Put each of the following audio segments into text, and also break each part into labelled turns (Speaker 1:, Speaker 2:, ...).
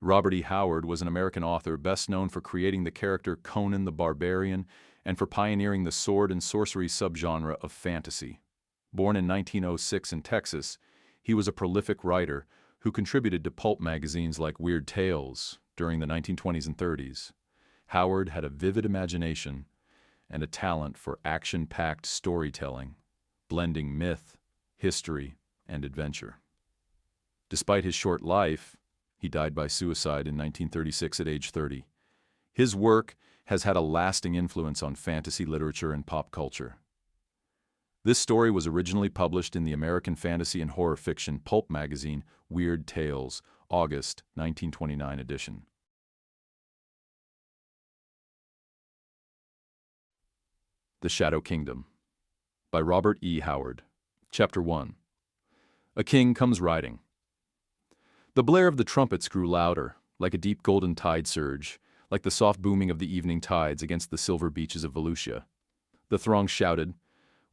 Speaker 1: Robert E. Howard was an American author best known for creating the character Conan the Barbarian and for pioneering the sword and sorcery subgenre of fantasy. Born in 1906 in Texas, he was a prolific writer who contributed to pulp magazines like Weird Tales during the 1920s and 30s. Howard had a vivid imagination and a talent for action-packed storytelling, blending myth, history, and adventure. Despite his short life, he died by suicide in 1936 at age 30. His work has had a lasting influence on fantasy literature and pop culture. This story was originally published in the American fantasy and horror fiction pulp magazine Weird Tales, August 1929 edition. The Shadow Kingdom by Robert E. Howard. Chapter 1. A king comes riding. The blare of the trumpets grew louder, like a deep golden tide surge, like the soft booming of the evening tides against the silver beaches of Volusia. The throng shouted.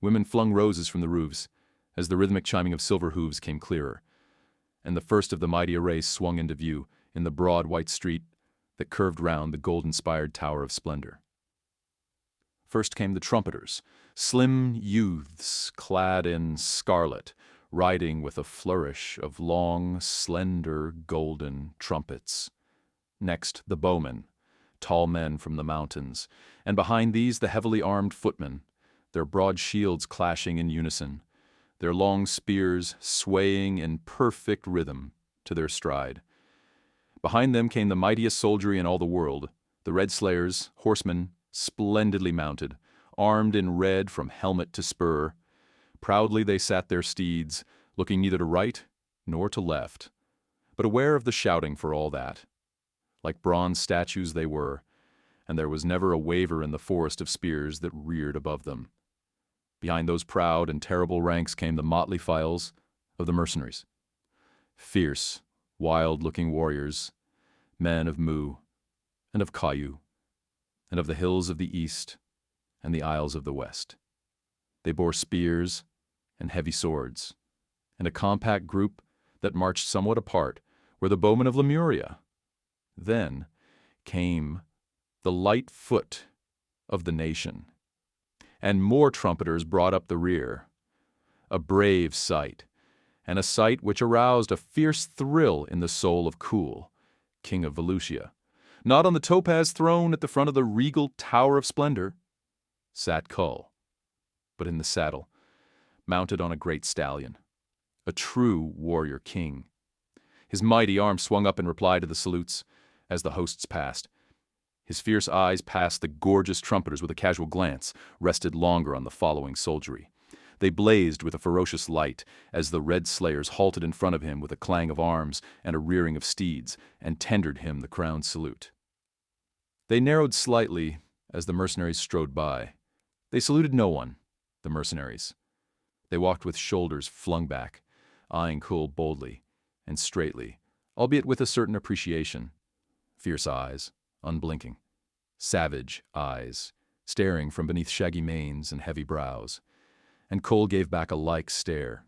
Speaker 1: Women flung roses from the roofs, as the rhythmic chiming of silver hooves came clearer, and the first of the mighty array swung into view in the broad white street that curved round the gold-inspired Tower of Splendor. First came the trumpeters, slim youths clad in scarlet, riding with a flourish of long, slender, golden trumpets. Next, the bowmen, tall men from the mountains, and behind these the heavily armed footmen, their broad shields clashing in unison, their long spears swaying in perfect rhythm to their stride. Behind them came the mightiest soldiery in all the world, the Red Slayers, horsemen, splendidly mounted, armed in red from helmet to spur. Proudly they sat their steeds, looking neither to right nor to left, but aware of the shouting for all that. Like bronze statues they were, and there was never a waver in the forest of spears that reared above them. Behind those proud and terrible ranks came the motley files of the mercenaries. Fierce, wild-looking warriors, men of Mu, and of Kayu, and of the hills of the east and the isles of the west. They bore spears and heavy swords, and a compact group that marched somewhat apart were the bowmen of Lemuria. Then came the light foot of the nation, and more trumpeters brought up the rear. A brave sight, and a sight which aroused a fierce thrill in the soul of Kull, king of Volusia. Not on the topaz throne at the front of the regal Tower of Splendor sat Kull, but in the saddle, mounted on a great stallion, a true warrior king. His mighty arm swung up in reply to the salutes as the hosts passed. His fierce eyes passed the gorgeous trumpeters with a casual glance, rested longer on the following soldiery. They blazed with a ferocious light as the Red Slayers halted in front of him with a clang of arms and a rearing of steeds, and tendered him the crown salute. They narrowed slightly as the mercenaries strode by. They saluted no one, the mercenaries. They walked with shoulders flung back, eyeing Kull boldly and straightly, albeit with a certain appreciation. Fierce eyes, unblinking, savage eyes, staring from beneath shaggy manes and heavy brows. And Kull gave back a like stare.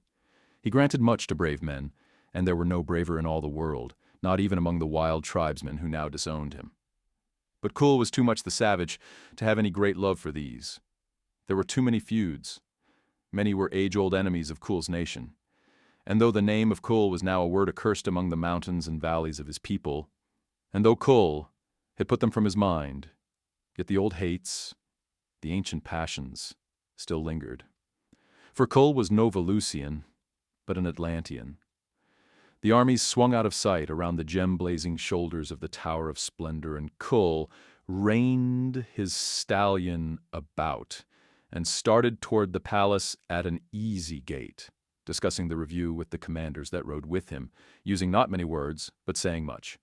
Speaker 1: He granted much to brave men, and there were no braver in all the world, not even among the wild tribesmen who now disowned him. But Kull was too much the savage to have any great love for these. There were too many feuds. Many were age-old enemies of Kull's nation. And though the name of Kull was now a word accursed among the mountains and valleys of his people, and though Kull had put them from his mind, yet the old hates, the ancient passions, still lingered. For Kull was no Volusian, but an Atlantean. The armies swung out of sight around the gem-blazing shoulders of the Tower of Splendor, and Kull reined his stallion about and started toward the palace at an easy gait, discussing the review with the commanders that rode with him, using not many words, but saying much.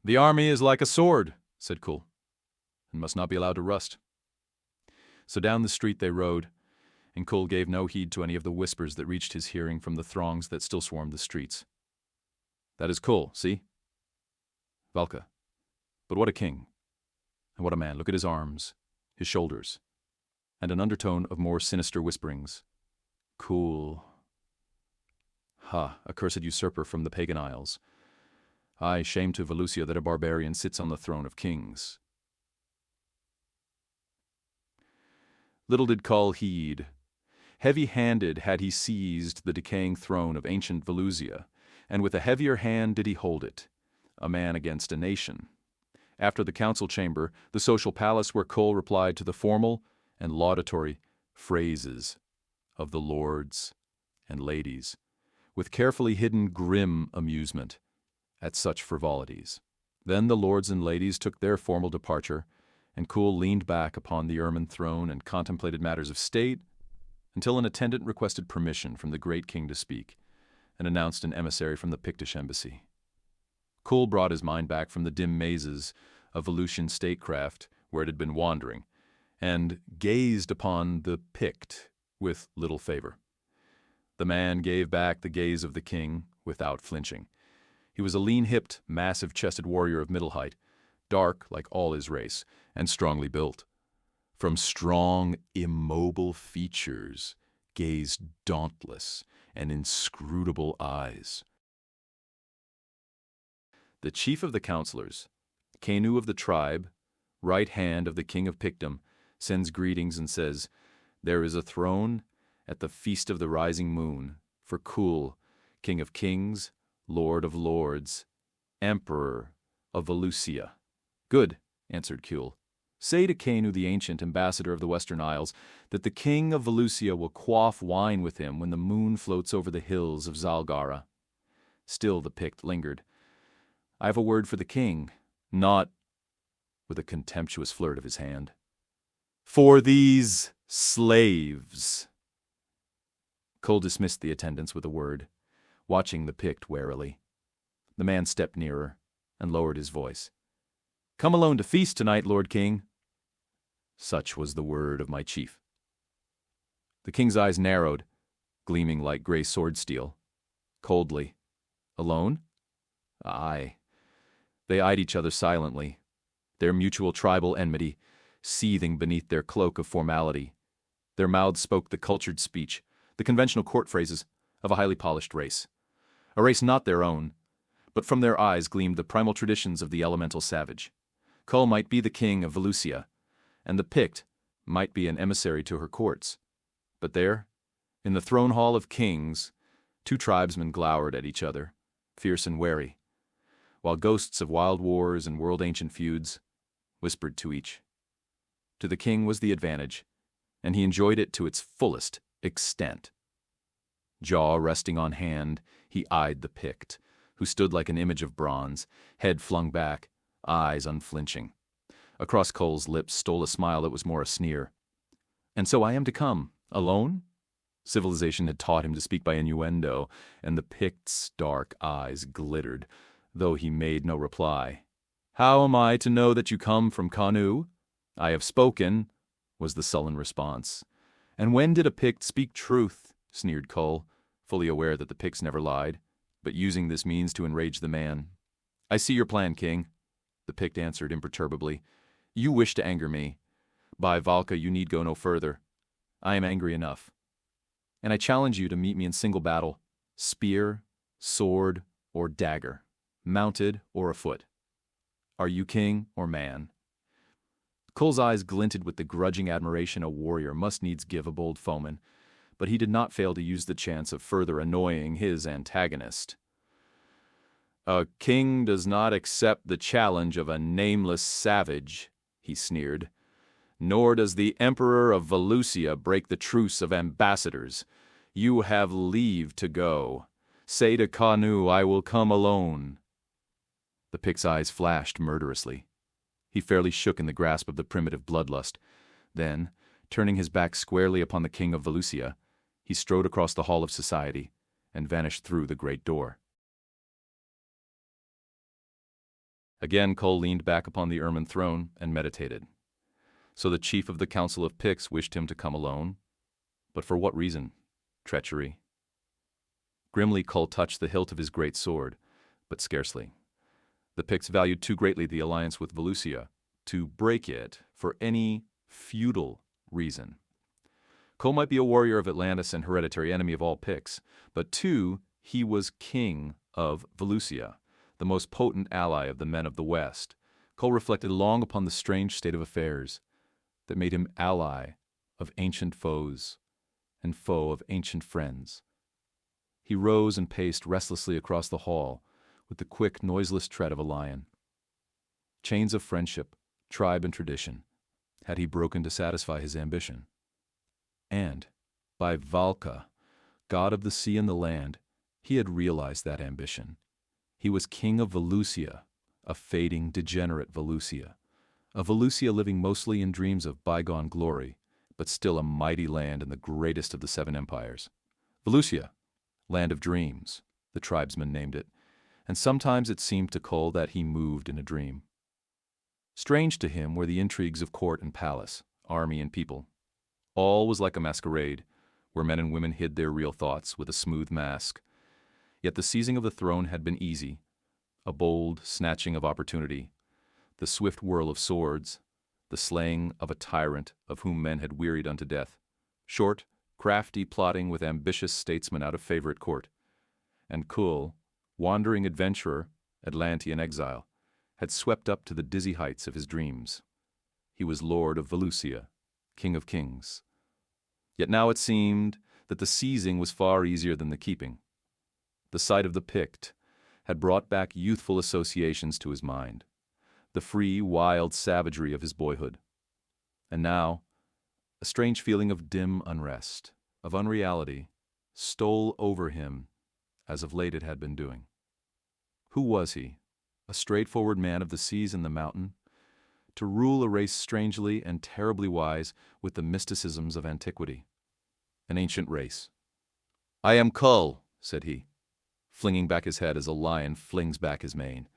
Speaker 1: "The army is like a sword," said Kull, "and must not be allowed to rust." So down the street they rode, and Kull gave no heed to any of the whispers that reached his hearing from the throngs that still swarmed the streets. "That is Kull, see? Valka. But what a king. And what a man. Look at his arms, his shoulders." And an undertone of more sinister whisperings. "Kull. Ha, accursed usurper from the pagan isles. Aye, shame to Volusia that a barbarian sits on the throne of kings. Little did Kull heed. Heavy-handed had he seized the decaying throne of ancient Volusia, and with a heavier hand did he hold it, a man against a nation. After the council chamber, the social palace where Kull replied to the formal and laudatory phrases of the lords and ladies, with carefully hidden grim amusement at such frivolities. Then the lords and ladies took their formal departure, and Kull leaned back upon the ermine throne and contemplated matters of state until an attendant requested permission from the great king to speak, and announced an emissary from the Pictish embassy. Kull brought his mind back from the dim mazes of Volusian statecraft where it had been wandering, and gazed upon the Pict with little favor. The man gave back the gaze of the king without flinching. He was a lean-hipped, massive-chested warrior of middle height, dark like all his race, and strongly built. From strong, immobile features gazed dauntless and inscrutable eyes. The chief of the counselors, Kanu of the tribe, right hand of the king of Pictum, sends greetings and says, "There is a throne at the feast of the rising moon for Kull, king of kings, lord of lords, emperor of Volusia." "Good," answered Kull. "Say to Kanu, the ancient ambassador of the Western Isles, that the king of Volusia will quaff wine with him when the moon floats over the hills of Zalgara." Still the Pict lingered. "I have a word for the king, not," with a contemptuous flirt of his hand, "for these slaves." Kull dismissed the attendants with a word, watching the Pict warily. The man stepped nearer and lowered his voice. "Come alone to feast tonight, Lord King." Such was the word of my chief. The king's eyes narrowed, gleaming like gray sword steel. Coldly. "Alone?" "Aye." They eyed each other silently, their mutual tribal enmity seething beneath their cloak of formality. Their mouths spoke the cultured speech, the conventional court phrases of a highly polished race. A race not their own, but from their eyes gleamed the primal traditions of the elemental savage. Kull might be the king of Volusia, and the Pict might be an emissary to her courts. But there, in the throne hall of kings, two tribesmen glowered at each other, fierce and wary, while ghosts of wild wars and world-ancient feuds whispered to each. To the king was the advantage, and he enjoyed it to its fullest extent. Jaw resting on hand, he eyed the Pict, who stood like an image of bronze, head flung back, eyes unflinching. Across Kull's lips stole a smile that was more a sneer. "And so I am to come, alone?" Civilization had taught him to speak by innuendo, and the Pict's dark eyes glittered, though he made no reply. "How am I to know that you come from Kanu?" "I have spoken," was the sullen response. "And when did a Pict speak truth?" sneered Kull, fully aware that the Picts never lied, but using this means to enrage the man. "I see your plan, king," the Pict answered imperturbably. "You wish to anger me. By Valka, you need go no further. I am angry enough. And I challenge you to meet me in single battle, spear, sword, or dagger, mounted or afoot. Are you king or man?" Kull's eyes glinted with the grudging admiration a warrior must needs give a bold foeman, but he did not fail to use the chance of further annoying his antagonist. "A king does not accept the challenge of a nameless savage," he sneered. "Nor does the emperor of Volusia break the truce of ambassadors. You have leave to go. Say to Kanu, I will come alone." The Pict's eyes flashed murderously. He fairly shook in the grasp of the primitive bloodlust. Then, turning his back squarely upon the king of Volusia, he strode across the hall of society and vanished through the great door. Again Kull leaned back upon the ermine throne and meditated. So the chief of the council of Picts wished him to come alone. But for what reason? Treachery? Grimly Kull touched the hilt of his great sword, but scarcely. The Picts valued too greatly the alliance with Volusia to break it for any feudal reason. Kull might be a warrior of Atlantis and hereditary enemy of all Picts, but too, he was king of Volusia, the most potent ally of the men of the West, Kull reflected long upon the strange state of affairs that made him ally of ancient foes and foe of ancient friends. He rose and paced restlessly across the hall with the quick, noiseless tread of a lion. Chains of friendship, tribe and tradition had he broken to satisfy his ambition. And, by Valka, god of the sea and the land, he had realized that ambition. He was king of Valusia, a fading, degenerate Valusia, a Valusia living mostly in dreams of bygone glory, but still a mighty land in the greatest of the 7 empires. Valusia, land of dreams, the tribesmen named it, and sometimes it seemed to Kull that he moved in a dream. Strange to him were the intrigues of court and palace, army and people. All was like a masquerade, where men and women hid their real thoughts with a smooth mask. Yet the seizing of the throne had been easy, a bold snatching of opportunity, the swift whirl of swords, the slaying of a tyrant of whom men had wearied unto death, short, crafty plotting with ambitious statesmen out of favor at court. And Kull, wandering adventurer, Atlantean exile, had swept up to the dizzy heights of his dreams. He was lord of Valusia, king of kings. Yet now it seemed that the seizing was far easier than the keeping. The sight of the Pict had brought back youthful associations to his mind, the free, wild savagery of his boyhood. And now, a strange feeling of dim unrest, of unreality, stole over him, as of late it had been doing. Who was he, a straightforward man of the seas and the mountain, to rule a race strangely and terribly wise with the mysticisms of antiquity? An ancient race. "I am Kull," said he, flinging back his head as a lion flings back his mane.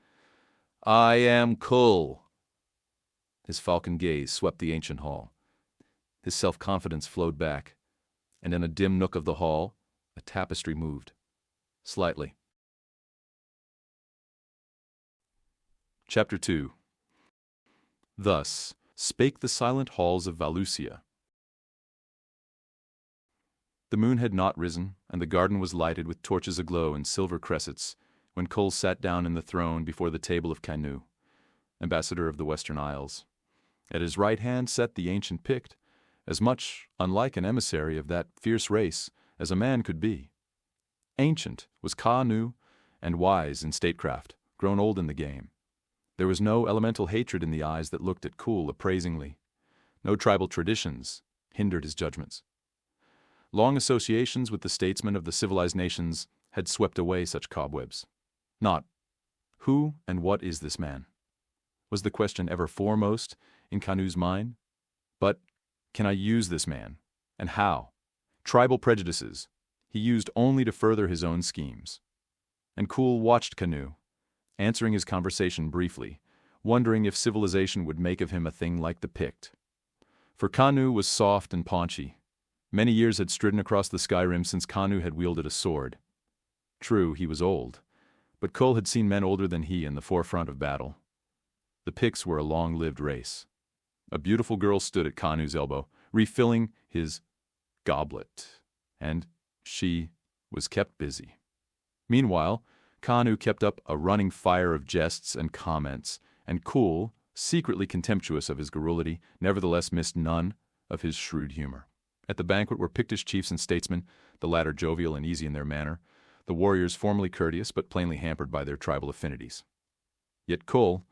Speaker 1: "I am Kull." His falcon gaze swept the ancient hall. His self-confidence flowed back, and in a dim nook of the hall, a tapestry moved, slightly. Chapter 2. Thus spake the silent halls of Valusia. The moon had not risen, and the garden was lighted with torches aglow and silver cressets, when Kull sat down in the throne before the table of Kanu, ambassador of the Western Isles. At his right hand sat the ancient Pict, as much unlike an emissary of that fierce race as a man could be. Ancient was Kanu, and wise in statecraft, grown old in the game. There was no elemental hatred in the eyes that looked at Kull appraisingly. No tribal traditions hindered his judgments. Long associations with the statesmen of the civilized nations had swept away such cobwebs. Not, who and what is this man? Was the question ever foremost in Kanu's mind? But, can I use this man? And how? Tribal prejudices he used only to further his own schemes. And Kull watched Kanu, answering his conversation briefly, wondering if civilization would make of him a thing like the Pict. For Kanu was soft and paunchy. Many years had stridden across the Skyrim since Kanu had wielded a sword. True, he was old, but Kull had seen men older than he in the forefront of battle. The Picts were a long-lived race. A beautiful girl stood at Kanu's elbow, refilling his goblet, and she was kept busy. Meanwhile, Kanu kept up a running fire of jests and comments, and Kull, secretly contemptuous of his garrulity, nevertheless missed none of his shrewd humor. At the banquet were Pictish chiefs and statesmen, the latter jovial and easy in their manner, the warriors formally courteous but plainly hampered by their tribal affinities. Yet Kull,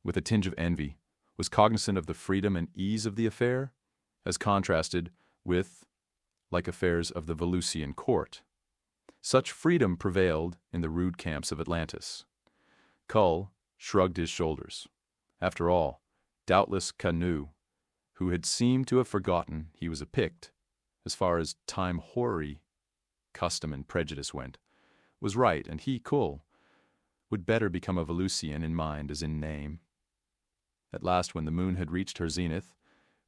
Speaker 1: with a tinge of envy, was cognizant of the freedom and ease of the affair, as contrasted with, like affairs of the Valusian court. Such freedom prevailed in the rude camps of Atlantis. Kull shrugged his shoulders. After all, doubtless Kanu, who had seemed to have forgotten he was a Pict, as far as time-hoary custom and prejudice went, was right, and he, Kull, would better become a Valusian in mind as in name. At last, when the moon had reached her zenith,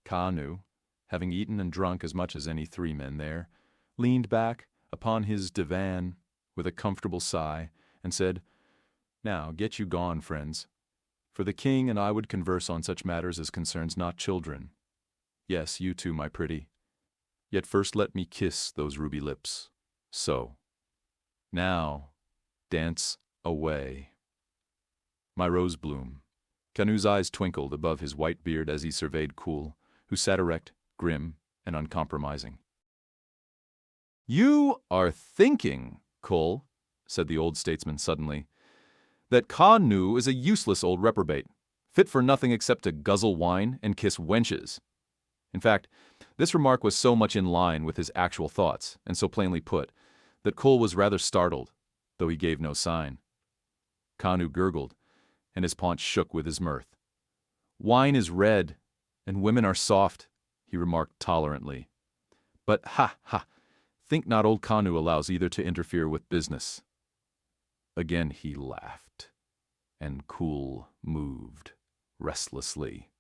Speaker 1: Kanu, having eaten and drunk as much as any 3 men there, leaned back upon his divan with a comfortable sigh, and said, "Now get you gone, friends, for the king and I would converse on such matters as concerns not children. Yes, you too, my pretty. Yet first let me kiss those ruby lips. So. Now, dance away." My rose bloom. Kanu's eyes twinkled above his white beard as he surveyed Kull, who sat erect, grim, and uncompromising. "You are thinking, Kull," said the old statesman suddenly, "that Kanu is a useless old reprobate, fit for nothing except to guzzle wine and kiss wenches." In fact, this remark was so much in line with his actual thoughts, and so plainly put, that Kull was rather startled, though he gave no sign. Kanu gurgled, and his paunch shook with his mirth. "Wine is red, and women are soft," he remarked tolerantly. "But ha, think not old Kanu allows either to interfere with business." Again he laughed, and Kull moved restlessly.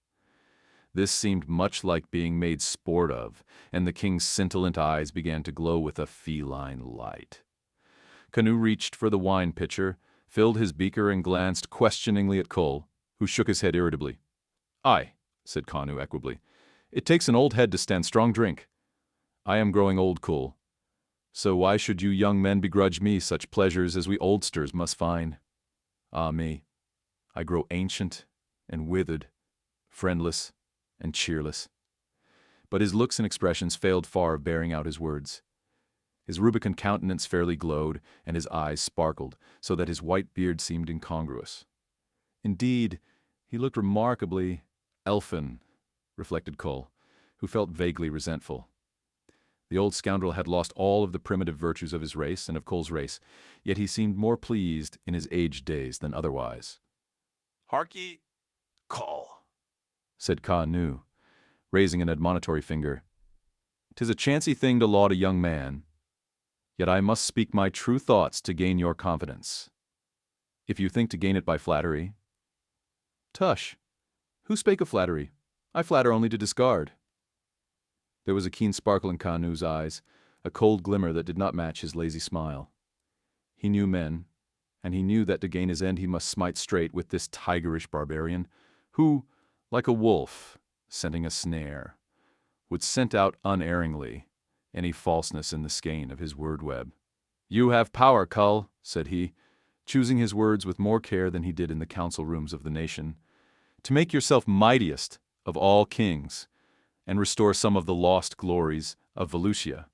Speaker 1: This seemed much like being made sport of, and the king's scintillant eyes began to glow with a feline light. Kanu reached for the wine pitcher, filled his beaker, and glanced questioningly at Kull, who shook his head irritably. "Aye," said Kanu equably, "it takes an old head to stand strong drink. I am growing old, Kull, so why should you young men begrudge me such pleasures as we oldsters must find? Ah me, I grow ancient and withered, friendless and cheerless." But his looks and expressions failed far of bearing out his words. His rubicund countenance fairly glowed, and his eyes sparkled, so that his white beard seemed incongruous. Indeed, he looked remarkably elfin, reflected Kull, who felt vaguely resentful. The old scoundrel had lost all of the primitive virtues of his race and of Kull's race, yet he seemed more pleased in his aged days than otherwise.
Speaker 2: "Hark ye, Kull,"
Speaker 1: said Kanu, raising an admonitory finger. "'Tis a chancy thing to laud a young man, yet I must speak my true thoughts to gain your confidence. If you think to gain it by flattery—" "Tush! Who spake of flattery? I flatter only to discard." There was a keen sparkle in Kanu's eyes, a cold glimmer that did not match his lazy smile. He knew men, and he knew that to gain his end he must smite straight with this tigerish barbarian, who, like a wolf scenting a snare, would scent out unerringly any falseness in the skein of his word-web. "You have power, Kull," said he, choosing his words with more care than he did in the council rooms of the nation, "to make yourself mightiest of all kings, and restore some of the lost glories of Volusia.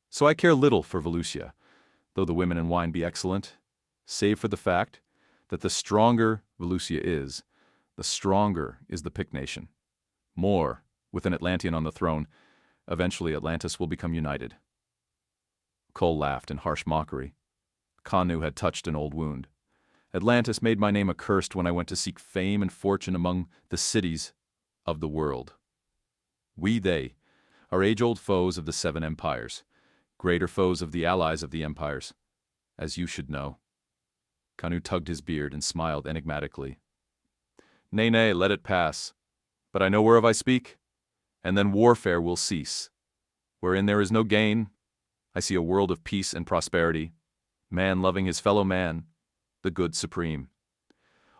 Speaker 1: So I care little for Volusia, though the women and wine be excellent, save for the fact that the stronger Volusia is, the stronger is the Pict nation. More, with an Atlantean on the throne, eventually Atlantis will become united." Kull laughed in harsh mockery. Kanu had touched an old wound. "Atlantis made my name accursed when I went to seek fame and fortune among the cities of the world. They are age-old foes of the 7 empires, greater foes of the allies of the empires, as you should know." Kanu tugged his beard and smiled enigmatically. Nay, let it pass. But I know whereof I speak, and then warfare will cease. Wherein there is no gain, I see a world of peace and prosperity, man loving his fellow man, the good supreme.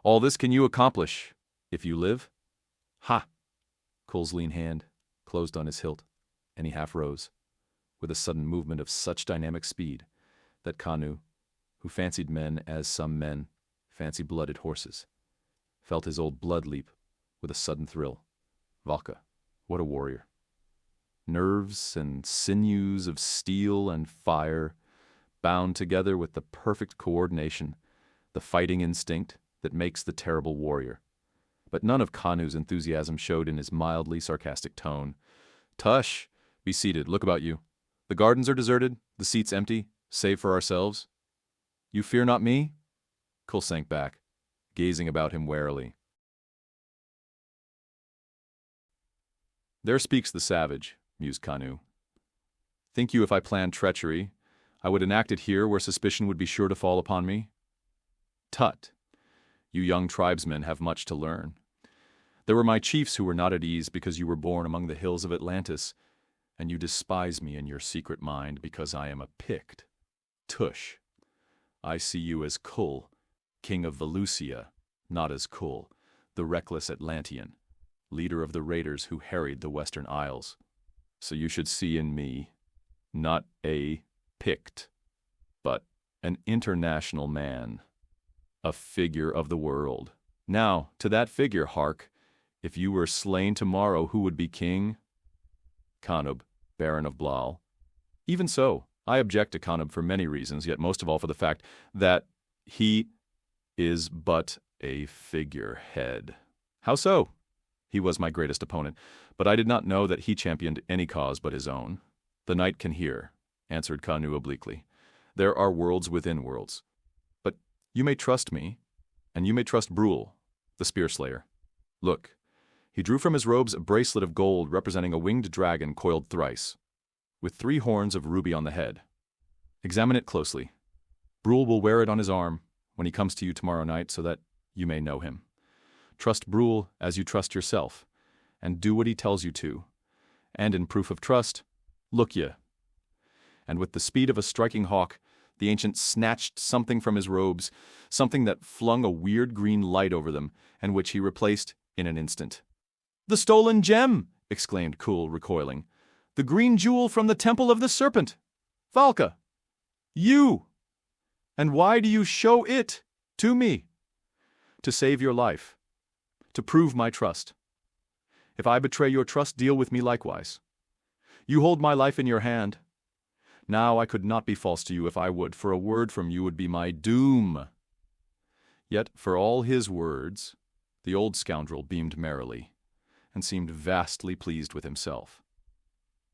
Speaker 1: All this can you accomplish, if you live? Ha!" Kull's lean hand closed on his hilt, and he half rose, with a sudden movement of such dynamic speed that Kanu, who fancied men as some men fancy blooded horses, felt his old blood leap with a sudden thrill. Valka, what a warrior! Nerves and sinews of steel and fire, bound together with the perfect coordination, the fighting instinct that makes the terrible warrior. But none of Kanu's enthusiasm showed in his mildly sarcastic tone. "Tush! Be seated, look about you. The gardens are deserted, the seats empty, save for ourselves. You fear not me?" Kull sank back, gazing about him warily. "There speaks the savage," mused Kanu. "Think you if I planned treachery, I would enact it here where suspicion would be sure to fall upon me? Tut! You young tribesmen have much to learn. There were my chiefs who were not at ease because you were born among the hills of Atlantis, and you despise me in your secret mind because I am a Pict. Tush! I see you as Kull, king of Volusia, not as Kull, the reckless Atlantean, leader of the raiders who harried the Western Isles. So you should see in me, not a Pict, but an international man, a figure of the world, Now, to that figure, hark. If you were slain tomorrow, who would be king? Canub, Baron of Blal. Even so, I object to Canub for many reasons, yet most of all for the fact that he is but a figurehead. How so? He was my greatest opponent, but I did not know that he championed any cause but his own. The knight can hear, answered Kanu obliquely. There are worlds within worlds. But you may trust me, and you may trust Brule, the spear slayer. Look, he drew from his robes a bracelet of gold representing a winged dragon coiled thrice, with 3 horns of ruby on the head. Examine it closely. Brule will wear it on his arm when he comes to you tomorrow night so that you may know him. Trust Brule as you trust yourself, and do what he tells you to. And in proof of trust, look ye. And with the speed of a striking hawk, the ancient snatched something from his robes, something that flung a weird green light over them, and which he replaced in an instant. "The stolen gem!" exclaimed Kull, recoiling. "The green jewel from the Temple of the Serpent! Valka! You! And why do you show it to me? To save your life. To prove my trust. If I betray your trust, deal with me likewise. You hold my life in your hand. Now I could not be false to you if I would, for a word from you would be my doom." Yet, for all his words, the old scoundrel beamed merrily, and seemed vastly pleased with himself.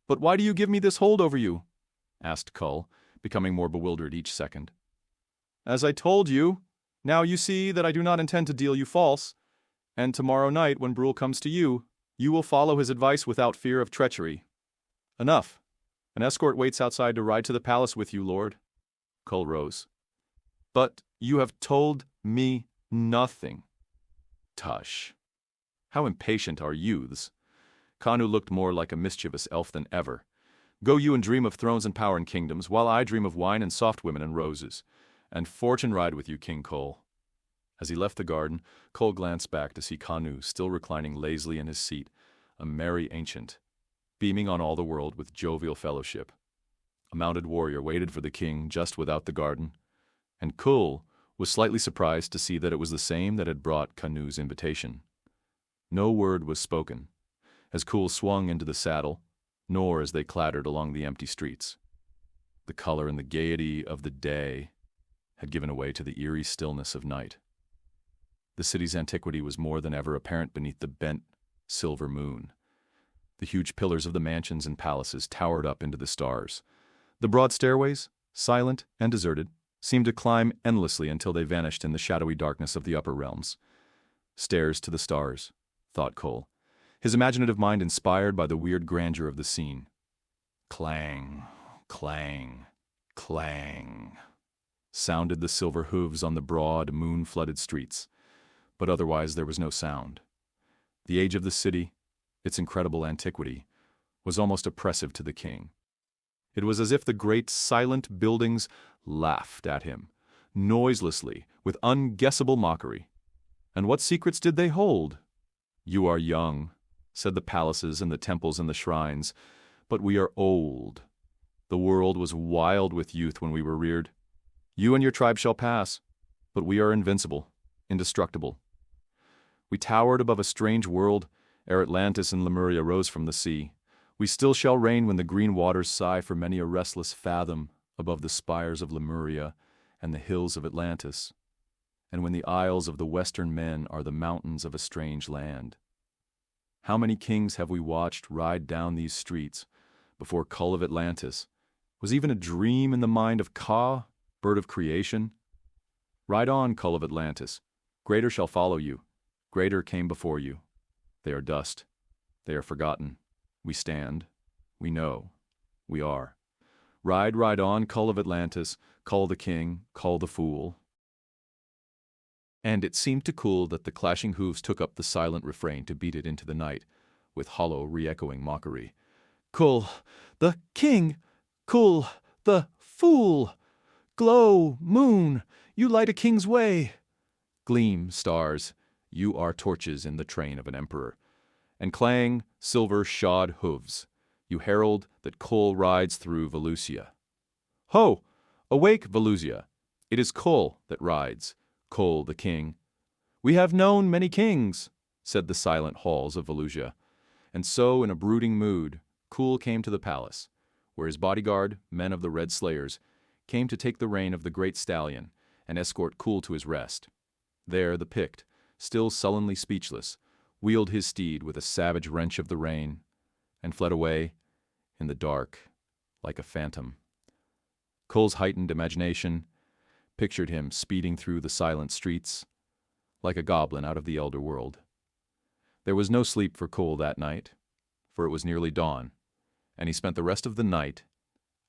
Speaker 1: "But why do you give me this hold over you?" asked Kull, becoming more bewildered each second. "As I told you, now you see that I do not intend to deal you false, and tomorrow night when Brule comes to you, you will follow his advice without fear of treachery. Enough. An escort waits outside to ride to the palace with you, lord." Kull rose. "But you have told me nothing." Tush. How impatient are youths. Kanu looked more like a mischievous elf than ever. "Go you and dream of thrones and power and kingdoms, while I dream of wine and soft women and roses. And fortune ride with you, King Kull." As he left the garden, Kull glanced back to see Kanu still reclining lazily in his seat, a merry ancient, beaming on all the world with jovial fellowship. A mounted warrior waited for the king just without the garden, and Kull was slightly surprised to see that it was the same that had brought Kanu's invitation. No word was spoken as Kull swung into the saddle, nor as they clattered along the empty streets. The color and the gaiety of the day had given way to the eerie stillness of night. The city's antiquity was more than ever apparent beneath the bent silver moon. The huge pillars of the mansions and palaces towered up into the stars. The broad stairways, silent and deserted, seemed to climb endlessly until they vanished in the shadowy darkness of the upper realms. Stairs to the stars, thought Kull, his imaginative mind inspired by the weird grandeur of the scene. Clang, clang, clang, sounded the silver hooves on the broad, moon-flooded streets, but otherwise there was no sound. The age of the city, its incredible antiquity, was almost oppressive to the king. It was as if the great silent buildings laughed at him, noiselessly, with unguessable mockery. And what secrets did they hold? "You are young," said the palaces and the temples and the shrines, "but we are old. The world was wild with youth when we were reared. You and your tribe shall pass, but we are invincible, indestructible. We towered above a strange world, ere Atlantis and Lemuria rose from the sea. We still shall reign when the green waters sigh for many a restless fathom above the spires of Lemuria and the hills of Atlantis, and when the isles of the western men are the mountains of a strange land. How many kings have we watched ride down these streets before Kull of Atlantis was even a dream in the mind of Ka, bird of creation? Ride on, Kull of Atlantis. Greater shall follow you. Greater came before you. They are dust. They are forgotten. We stand. We know. We are. Ride, ride on, Kull of Atlantis. Kull the king. Kull the fool. And it seemed to Kull that the clashing hooves took up the silent refrain to beat it into the night, with hollow, re-echoing mockery. Kull the king. Kull the fool. Glow, moon, you light a king's way. Gleam, stars, you are torches in the train of an emperor. And clang, silver-shod hooves, you herald that Kull rides through Volusia. Ho! Awake, Volusia! It is Kull that rides, Kull the king. "We have known many kings," said the silent halls of Valusia. And so, in a brooding mood, Kull came to the palace, where his bodyguard, men of the Red Slayers, came to take the rein of the great stallion and escort Kull to his rest. There the Pict, still sullenly speechless, wheeled his steed with a savage wrench of the rein, and fled away, in the dark, like a phantom. Kull's heightened imagination pictured him speeding through the silent streets, like a goblin out of the elder world. There was no sleep for Kull that night, for it was nearly dawn, and he spent the rest of the night,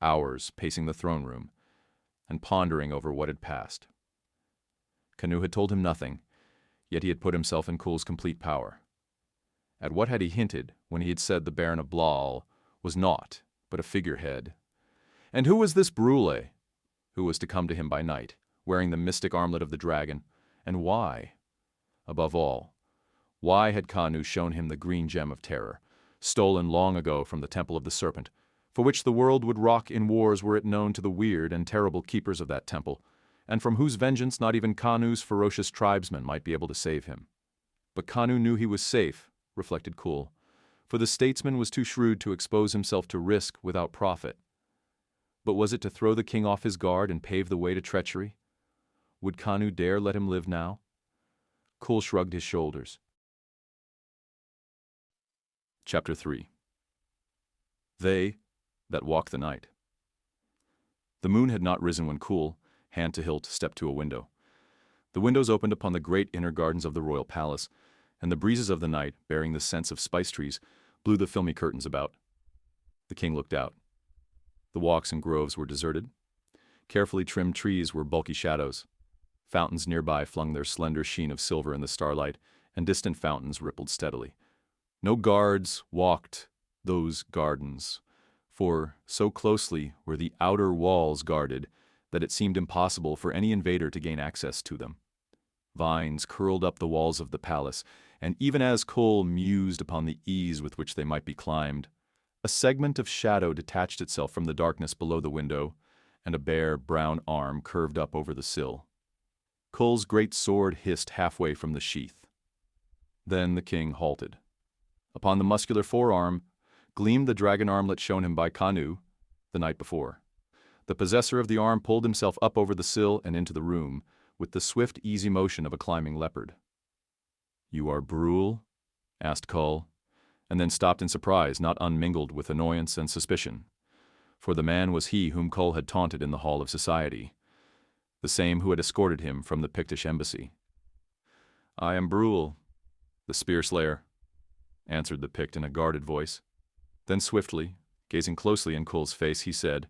Speaker 1: hours pacing the throne room, and pondering over what had passed. Canute had told him nothing, yet he had put himself in Kull's complete power. At what had he hinted when he had said the Baron of Blal was naught but a figurehead? And who was this Brule, who was to come to him by night, wearing the mystic armlet of the dragon, and why? Above all, why had Canute shown him the green gem of terror, stolen long ago from the Temple of the Serpent, for which the world would rock in wars were it known to the weird and terrible keepers of that temple, and from whose vengeance not even Canute's ferocious tribesmen might be able to save him? But Canute knew he was safe, reflected Kull, for the statesman was too shrewd to expose himself to risk without profit. But was it to throw the king off his guard and pave the way to treachery? Would Canute dare let him live now? Kull shrugged his shoulders. Chapter 3. They that walk the night. The moon had not risen when Kull, hand to hilt, stepped to a window. The windows opened upon the great inner gardens of the royal palace, and the breezes of the night, bearing the scents of spice trees, blew the filmy curtains about. The king looked out. The walks and groves were deserted. Carefully trimmed trees were bulky shadows. Fountains nearby flung their slender sheen of silver in the starlight, and distant fountains rippled steadily. No guards walked those gardens, for so closely were the outer walls guarded that it seemed impossible for any invader to gain access to them. Vines curled up the walls of the palace, and even as Kull mused upon the ease with which they might be climbed, a segment of shadow detached itself from the darkness below the window, and a bare brown arm curved up over the sill. Kull's great sword hissed halfway from the sheath. Then the king halted. Upon the muscular forearm gleamed the dragon armlet shown him by Canute the night before. The possessor of the arm pulled himself up over the sill and into the room, with the swift, easy motion of a climbing leopard. "You are Brule?" asked Kull, and then stopped in surprise not unmingled with annoyance and suspicion, for the man was he whom Kull had taunted in the Hall of Society, the same who had escorted him from the Pictish embassy. "I am Brule, the spear slayer," answered the Pict in a guarded voice. Then swiftly, gazing closely in Kull's face, he said,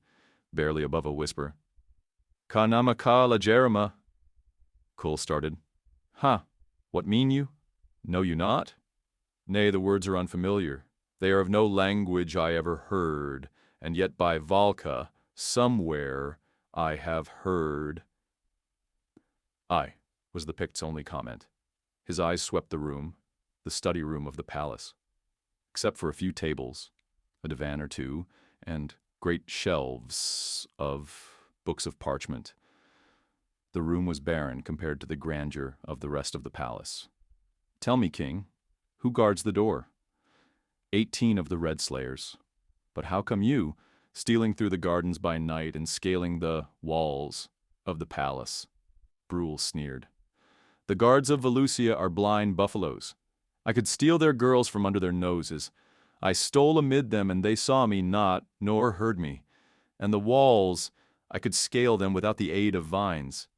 Speaker 1: barely above a whisper, "Ka namaka la Jerema." Kull started. "Ha, what mean you? Know you not?" "Nay, the words are unfamiliar. They are of no language I ever heard, and yet by Valka, somewhere, I have heard." "Aye," was the Pict's only comment. His eyes swept the room, the study room of the palace. Except for a few tables, a divan or two, and great shelves of books of parchment, the room was barren compared to the grandeur of the rest of the palace. "Tell me, king, who guards the door?" 18 of the Red Slayers. "But how come you, stealing through the gardens by night and scaling the walls of the palace?" Brule sneered. "The guards of Valusia are blind buffaloes. I could steal their girls from under their noses. I stole amid them, and they saw me not, nor heard me. And the walls, I could scale them without the aid of vines.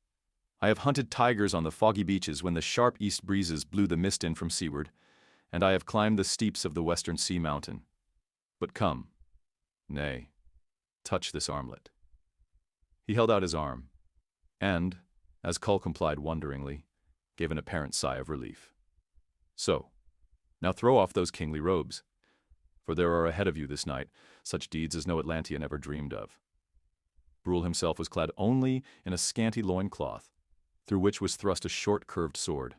Speaker 1: I have hunted tigers on the foggy beaches when the sharp east breezes blew the mist in from seaward, and I have climbed the steeps of the western sea mountain. But come, nay, touch this armlet." He held out his arm, and, as Kull complied wonderingly, gave an apparent sigh of relief. "So, now throw off those kingly robes, for there are ahead of you this night such deeds as no Atlantean ever dreamed of." Brule himself was clad only in a scanty loincloth, through which was thrust a short curved sword.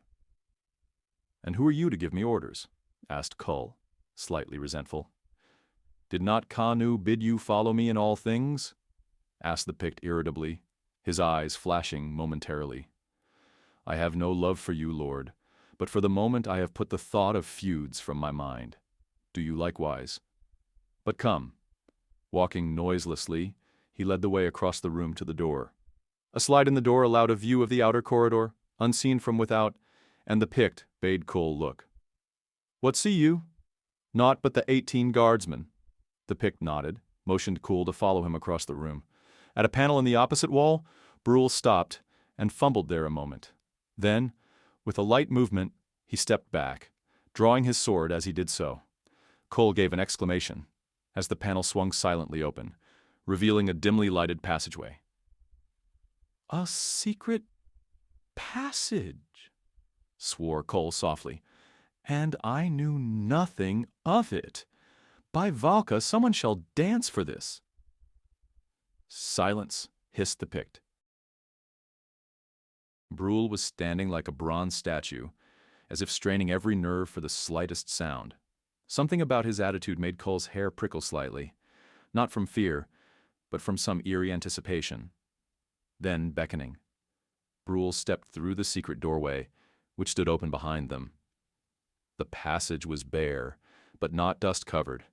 Speaker 1: "And who are you to give me orders?" asked Kull, slightly resentful. "Did not Canute bid you follow me in all things?" asked the Pict irritably, his eyes flashing momentarily. "I have no love for you, lord, but for the moment I have put the thought of feuds from my mind. Do you likewise? But come." Walking noiselessly, he led the way across the room to the door. A slide in the door allowed a view of the outer corridor, unseen from without, and the Pict bade Kull look. "What see you?" "Naught but the 18 guardsmen." The Pict nodded, motioned Kull to follow him across the room. At a panel in the opposite wall, Brule stopped and fumbled there a moment. Then, with a light movement, he stepped back, drawing his sword as he did so. Kull gave an exclamation as the panel swung silently open, revealing a dimly lighted passageway. "A secret passage," swore Kull softly, "and I knew nothing of it. By Valka, someone shall dance for this." "Silence," hissed the Pict. Brule was standing like a bronze statue, as if straining every nerve for the slightest sound. Something about his attitude made Kull's hair prickle slightly, not from fear, but from some eerie anticipation. Then, beckoning, Brule stepped through the secret doorway, which stood open behind them. The passage was bare, but not dust-covered,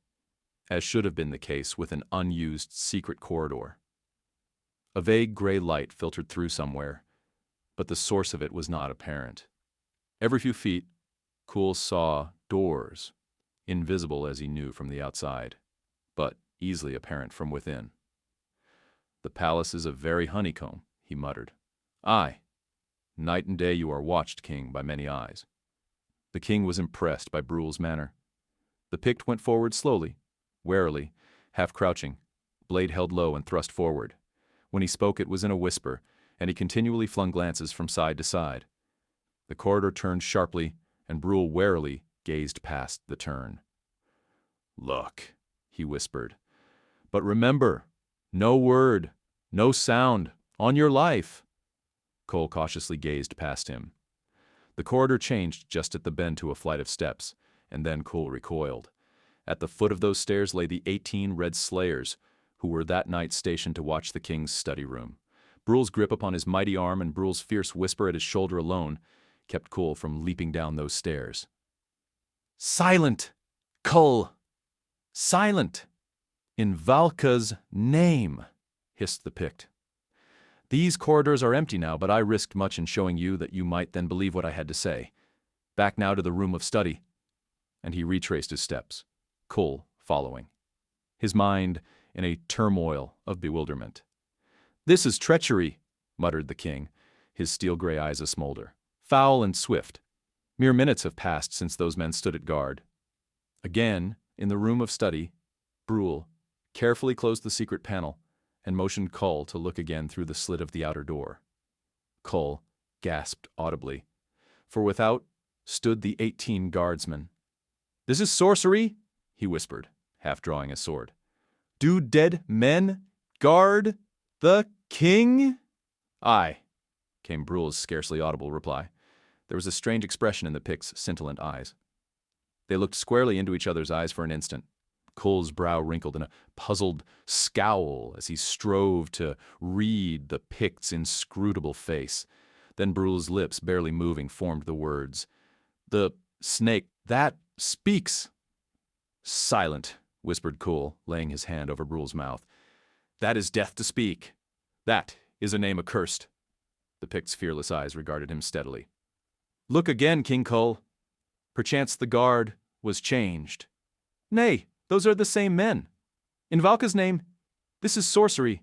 Speaker 1: as should have been the case with an unused secret corridor. A vague gray light filtered through somewhere, but the source of it was not apparent. Every few feet, Kull saw doors, invisible as he knew from the outside, but easily apparent from within. "The palace is a very honeycomb," he muttered. "Aye, night and day you are watched, King, by many eyes." The king was impressed by Brule's manner. The Pict went forward slowly, warily, half crouching, blade held low and thrust forward. When he spoke it was in a whisper, and he continually flung glances from side to side. The corridor turned sharply, and Brule warily gazed past the turn. "Look," he whispered. "But remember, no word, no sound, on your life." Kull cautiously gazed past him. The corridor changed just at the bend to a flight of steps, and then Kull recoiled. At the foot of those stairs lay the 18 Red Slayers, who were that night stationed to watch the king's study room. Brule's grip upon his mighty arm and Brule's fierce whisper at his shoulder alone kept Kull from leaping down those stairs. "Silent, Kull! Silent! In Valka's name!" hissed the Pict. "These corridors are empty now, but I risked much in showing you that you might then believe what I had to say. Back now to the room of study." And he retraced his steps, Kull following, his mind in a turmoil of bewilderment. "This is treachery," muttered the king, his steel-gray eyes a-smolder. "Foul and swift. Mere minutes have passed since those men stood at guard." Again, in the room of study, Brule carefully closed the secret panel and motioned Kull to look again through the slit of the outer door. Kull gasped audibly, for without stood the 18 guardsmen. "This is sorcery," he whispered, half drawing his sword. "Do dead men guard the king?" "Aye," came Brule's scarcely audible reply. There was a strange expression in the Pict's scintillant eyes. They looked squarely into each other's eyes for an instant. Kull's brow wrinkled in a puzzled scowl as he strove to read the Pict's inscrutable face. Then Brule's lips, barely moving, formed the words, "The snake that speaks." "Silent," whispered Kull, laying his hand over Brule's mouth. "That is death to speak. That is a name accursed." The Pict's fearless eyes regarded him steadily. "Look again, King Kull. Perchance the guard was changed." "Nay, those are the same men. In Valka's name, this is sorcery.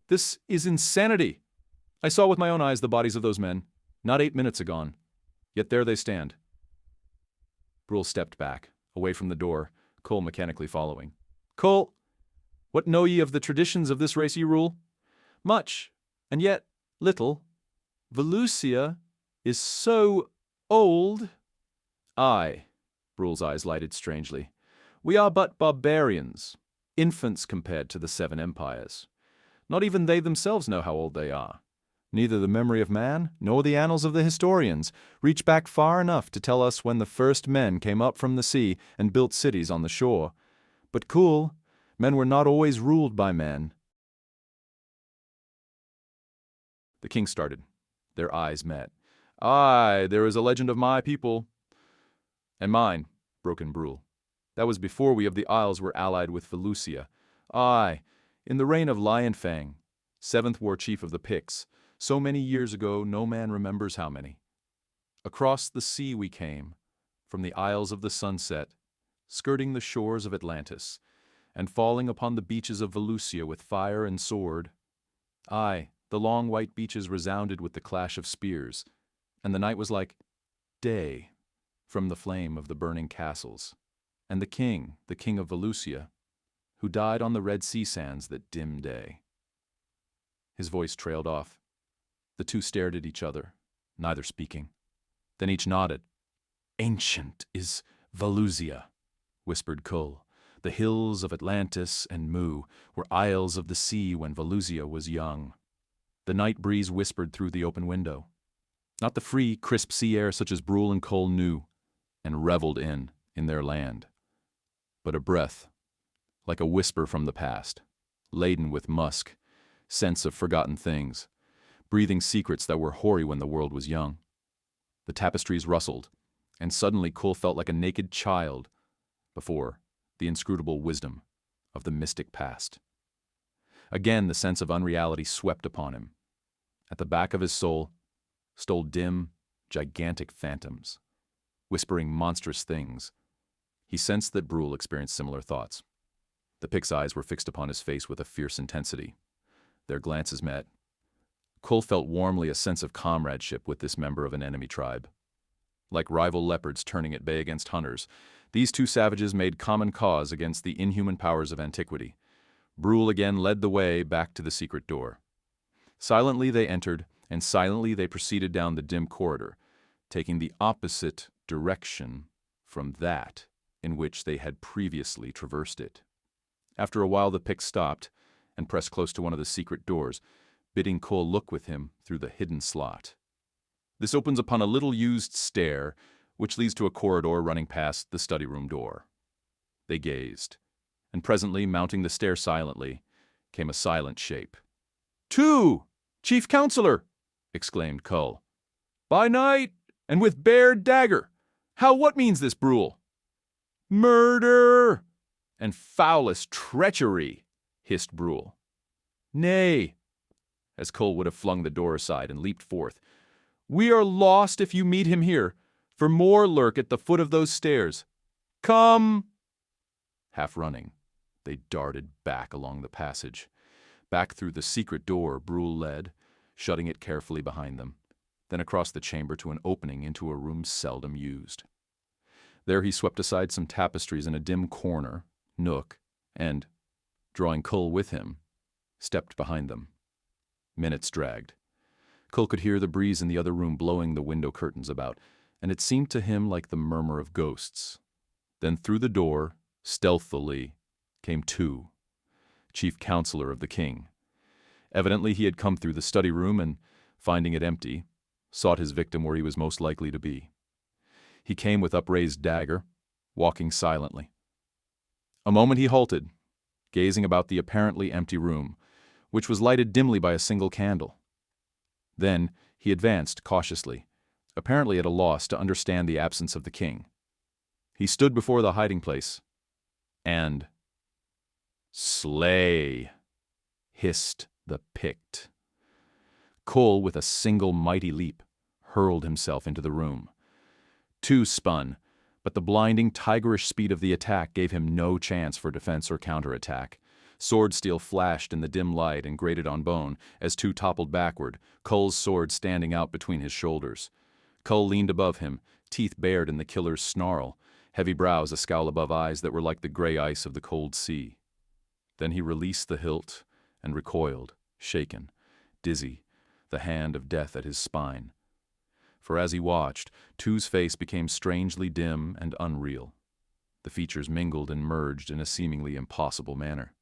Speaker 1: This is insanity. I saw with my own eyes the bodies of those men, not 8 minutes agone. Yet there they stand." Brule stepped back, away from the door, Kull mechanically following. "Kull, what know ye of the traditions of this race ye rule?" "Much, and yet little. Volusia is so old." "Aye," Brule's eyes lighted strangely. "We are but barbarians, infants compared to the 7 empires. Not even they themselves know how old they are. Neither the memory of man, nor the annals of the historians, reach back far enough to tell us when the first men came up from the sea and built cities on the shore. But Kull, men were not always ruled by men." The king started. Their eyes met. Aye, there is a legend of my people. And mine, broke in Brule. That was before we of the Isles were allied with Velusia. Aye, in the reign of Lionfang, 7th war chief of the Picts, so many years ago no man remembers how many. Across the sea we came, from the Isles of the Sunset, skirting the shores of Atlantis, and falling upon the beaches of Velusia with fire and sword. Aye, the long white beaches resounded with the clash of spears, and the night was like day from the flame of the burning castles. And the king of Velusia, who died on the Red Sea sands that dim day. His voice trailed off. The two stared at each other, neither speaking. Then each nodded. Ancient is Velusia, whispered Kull. The hills of Atlantis and Mu were isles of the sea when Velusia was young. The night breeze whispered through the open window. Not the free, crisp sea air such as Brule and Kull knew and reveled in their land, but a breath, like a whisper from the past, laden with musk, scents of forgotten things, breathing secrets that were hoary when the world was young. The tapestries rustled, and suddenly Kull felt like a naked child before the inscrutable wisdom of the mystic past. Again the sense of unreality swept upon him. At the back of his soul stole dim, gigantic phantoms, whispering monstrous things. He sensed that Brule experienced similar thoughts. The Pict's eyes were fixed upon his face with a fierce intensity. Their glances met. Kull felt warmly a sense of comradeship with this member of an enemy tribe. Like rival leopards turning at bay against hunters, these two savages made common cause against the inhuman powers of antiquity. Brule again led the way back to the secret door. Silently they entered, and silently they proceeded down the dim corridor, taking the opposite direction from that in which they had previously traversed it. After a while the Pict stopped and pressed close to one of the secret doors, bidding Kull look with him through the hidden slot. This opens upon a little used stair, which leads to a corridor running past the study room door. They gazed, and presently, mounting the stair silently, came a silent shape. "Two! Chief Counselor!" exclaimed Kull. "By night, and with bared dagger! What means this, Brule?" "Murder! And foulest treachery!" hissed Brule. "Nay," as Kull would have flung the door aside and leaped forth. "We are lost if you meet him here, for more lurk at the foot of those stairs. Come!" Half running, they darted back along the passage. Back through the secret door Brule led, shutting it carefully behind them, then across the chamber to an opening into a room seldom used. There he swept aside some tapestries in a dim nook, and, drawing Kull with him, stepped behind them. Minutes dragged. Kull could hear the breeze in the other room blowing the window curtains about, and it seemed to him like the murmur of ghosts. Then through the door, stealthily, came two, chief counselor of the king. Evidently he had come through the study room and, finding it empty, sought his victim where he was most likely to be. He came with upraised dagger, walking silently. A moment he halted, gazing about the apparently empty room, which was lighted dimly by a single candle. Then he advanced cautiously, apparently at a loss to understand the absence of the king. He stood before the hiding place, and "Slay!" hissed the Pict. Kull, with a single mighty leap, hurled himself into the room. Two spun, but the blinding, tigerish speed of the attack gave him no chance for defense or counterattack. Sword steel flashed in the dim light and grated on bone as two toppled backward, Kull's sword standing out between his shoulders. Kull leaned above him, teeth bared in the killer's snarl, heavy brows a scowl above eyes that were like the gray ice of the cold sea. Then he released the hilt and recoiled, shaken, dizzy, the hand of death at his spine. For as he watched, Two's face became strangely dim and unreal. The features mingled and merged in a seemingly impossible manner.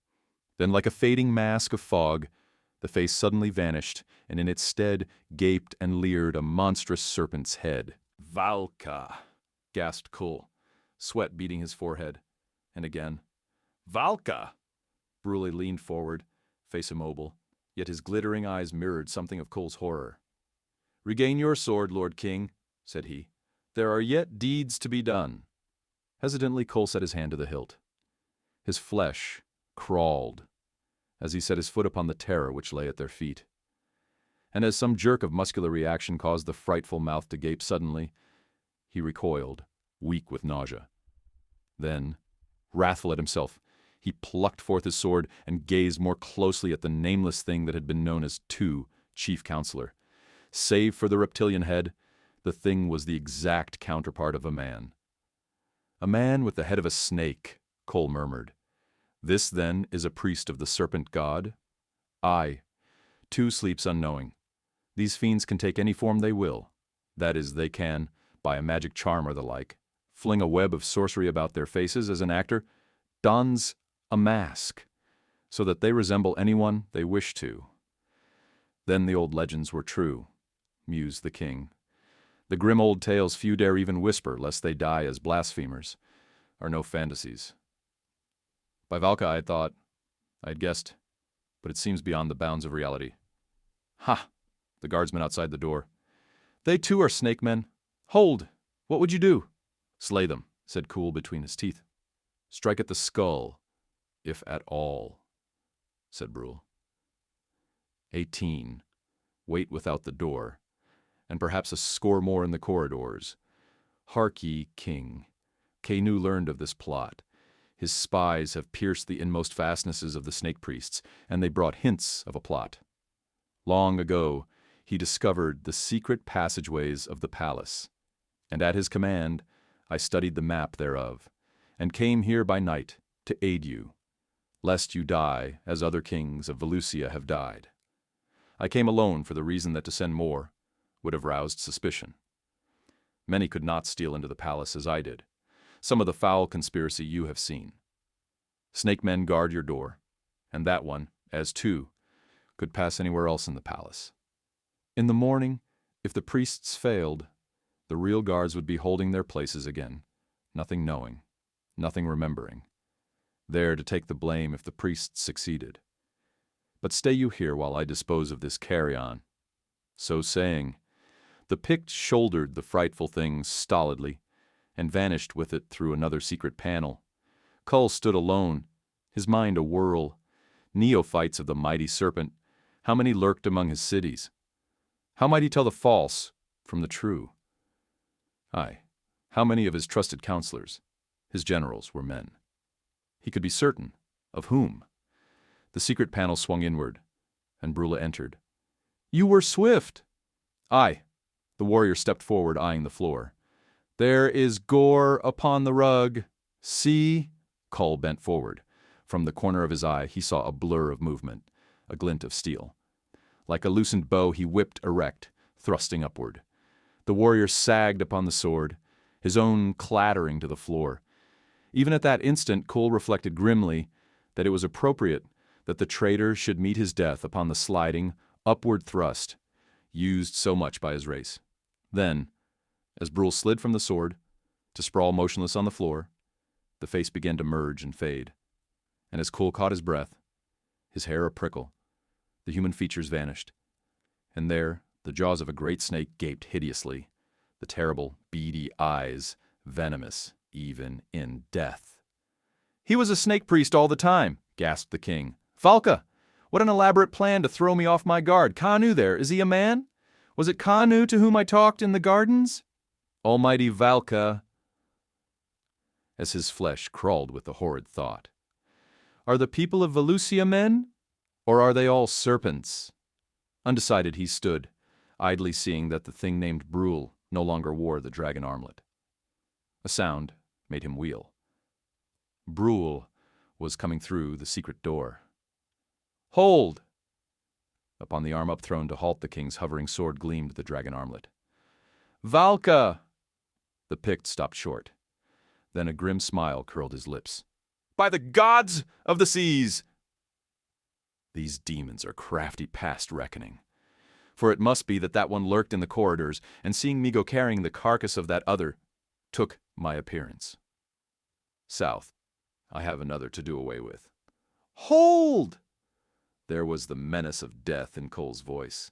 Speaker 1: Then, like a fading mask of fog, the face suddenly vanished, and in its stead gaped and leered a monstrous serpent's head. "Valka!" gasped Kull, sweat beading his forehead. And again, "Valka!" Brule leaned forward, face immobile, yet his glittering eyes mirrored something of Kull's horror. "Regain your sword, Lord King," said he. "There are yet deeds to be done." Hesitantly, Kull set his hand to the hilt. His flesh crawled as he set his foot upon the terror which lay at their feet. And as some jerk of muscular reaction caused the frightful mouth to gape suddenly, he recoiled, weak with nausea. Then, wrathful at himself, he plucked forth his sword and gazed more closely at the nameless thing that had been known as Tu, chief counselor. Save for the reptilian head, the thing was the exact counterpart of a man. "A man with the head of a snake," Kull murmured. "This, then, is a priest of the serpent god?" "Aye. Tu sleeps unknowing. These fiends can take any form they will. That is, they can, by a magic charm or the like, fling a web of sorcery about their faces as an actor dons a mask, so that they resemble anyone they wish to." Then the old legends were true, mused the king. The grim old tales few dare even whisper, lest they die as blasphemers, are no fantasies. By Valka I had guessed, but it seems beyond the bounds of reality. "Ha!" The guardsman outside the door. "They too are snake men. Hold! What would you do?" "Slay them," said Kull between his teeth. "Strike at the skull, if at all," said Brule. 18. Wait without the door, and perhaps a score more in the corridors. Hark ye, king. Kanu learned of this plot. His spies have pierced the inmost fastnesses of the snake priests, and they brought hints of a plot. Long ago, he discovered the secret passageways of the palace, and at his command, I studied the map thereof, and came here by night to aid you, lest you die as other kings of Valusia have died. I came alone for the reason that to send more would have roused suspicion. Many could not steal into the palace as I did, some of the foul conspiracy you have seen. Snake men guard your door, and that one, as two, could pass anywhere else in the palace. In the morning, if the priests failed, the real guards would be holding their places again, nothing knowing, nothing remembering, there to take the blame if the priests succeeded. But stay you here while I dispose of this carrion. So saying, the Pict shouldered the frightful thing stolidly and vanished with it through another secret panel. Kull stood alone, his mind a-whirl. Neophytes of the mighty serpent, how many lurked among his cities? How might he tell the false from the true? Aye, how many of his trusted counselors, his generals, were men? He could be certain. Of whom? The secret panel swung inward, and Brule entered. "You were swift." "Aye." The warrior stepped forward, eyeing the floor. "There is gore upon the rug. See?" Kull bent forward. From the corner of his eye, he saw a blur of movement, a glint of steel. Like a loosened bow, he whipped erect, thrusting upward. The warrior sagged upon the sword, his own clattering to the floor. Even at that instant, Kull reflected grimly that it was appropriate that the traitor should meet his death upon the sliding, upward thrust, used so much by his race. Then, as Brule slid from the sword, to sprawl motionless on the floor, the face began to merge and fade. And as Kull caught his breath, his hair a prickle, the human features vanished. And there, the jaws of a great snake gaped hideously, the terrible, beady eyes, venomous, even in death. "He was a snake priest all the time," gasped the king. "Valka! What an elaborate plan to throw me off my guard. Kanu there, is he a man? Was it Kanu to whom I talked in the gardens?" "Almighty Valka," as his flesh crawled with the horrid thought. "Are the people of Valusia men? Or are they all serpents?" Undecided he stood, idly seeing that the thing named Brule no longer wore the dragon armlet. A sound made him wheel. Brule was coming through the secret door. "Hold!" Upon the arm upthrown to halt the king's hovering sword gleamed the dragon armlet. "Valka!" The Pict stopped short. Then a grim smile curled his lips. "By the gods of the seas!" These demons are crafty past reckoning. For it must be that one lurked in the corridors, and seeing me go carrying the carcass of that other, took my appearance. South, I have another to do away with. "Hold!" There was the menace of death in Kull's voice.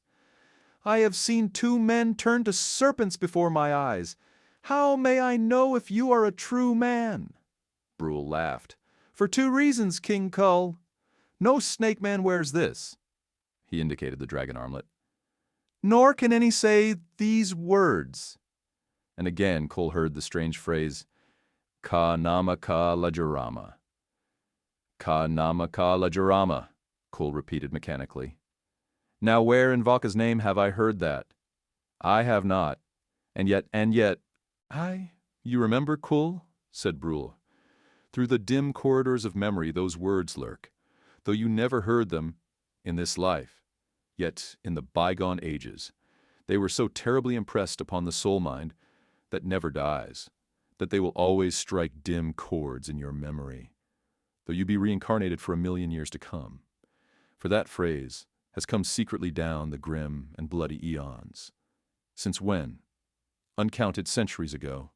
Speaker 1: I have seen 2 men turn to serpents before my eyes. How may I know if you are a true man?" Brule laughed. "For 2 reasons, King Kull. No snake man wears this." He indicated the dragon armlet. "Nor can any say these words." And again Kull heard the strange phrase, "Ka nama ka lajarama." "Ka nama ka lajarama," Kull repeated mechanically. "Now where in Vaka's name have I heard that? I have not. And yet, you remember, Kull?" said Brule. "Through the dim corridors of memory those words lurk, though you never heard them in this life. Yet in the bygone ages, they were so terribly impressed upon the soul mind that never dies, that they will always strike dim chords in your memory, though you be reincarnated for 1,000,000 years to come. For that phrase has come secretly down the grim and bloody eons. Since when, uncounted centuries ago,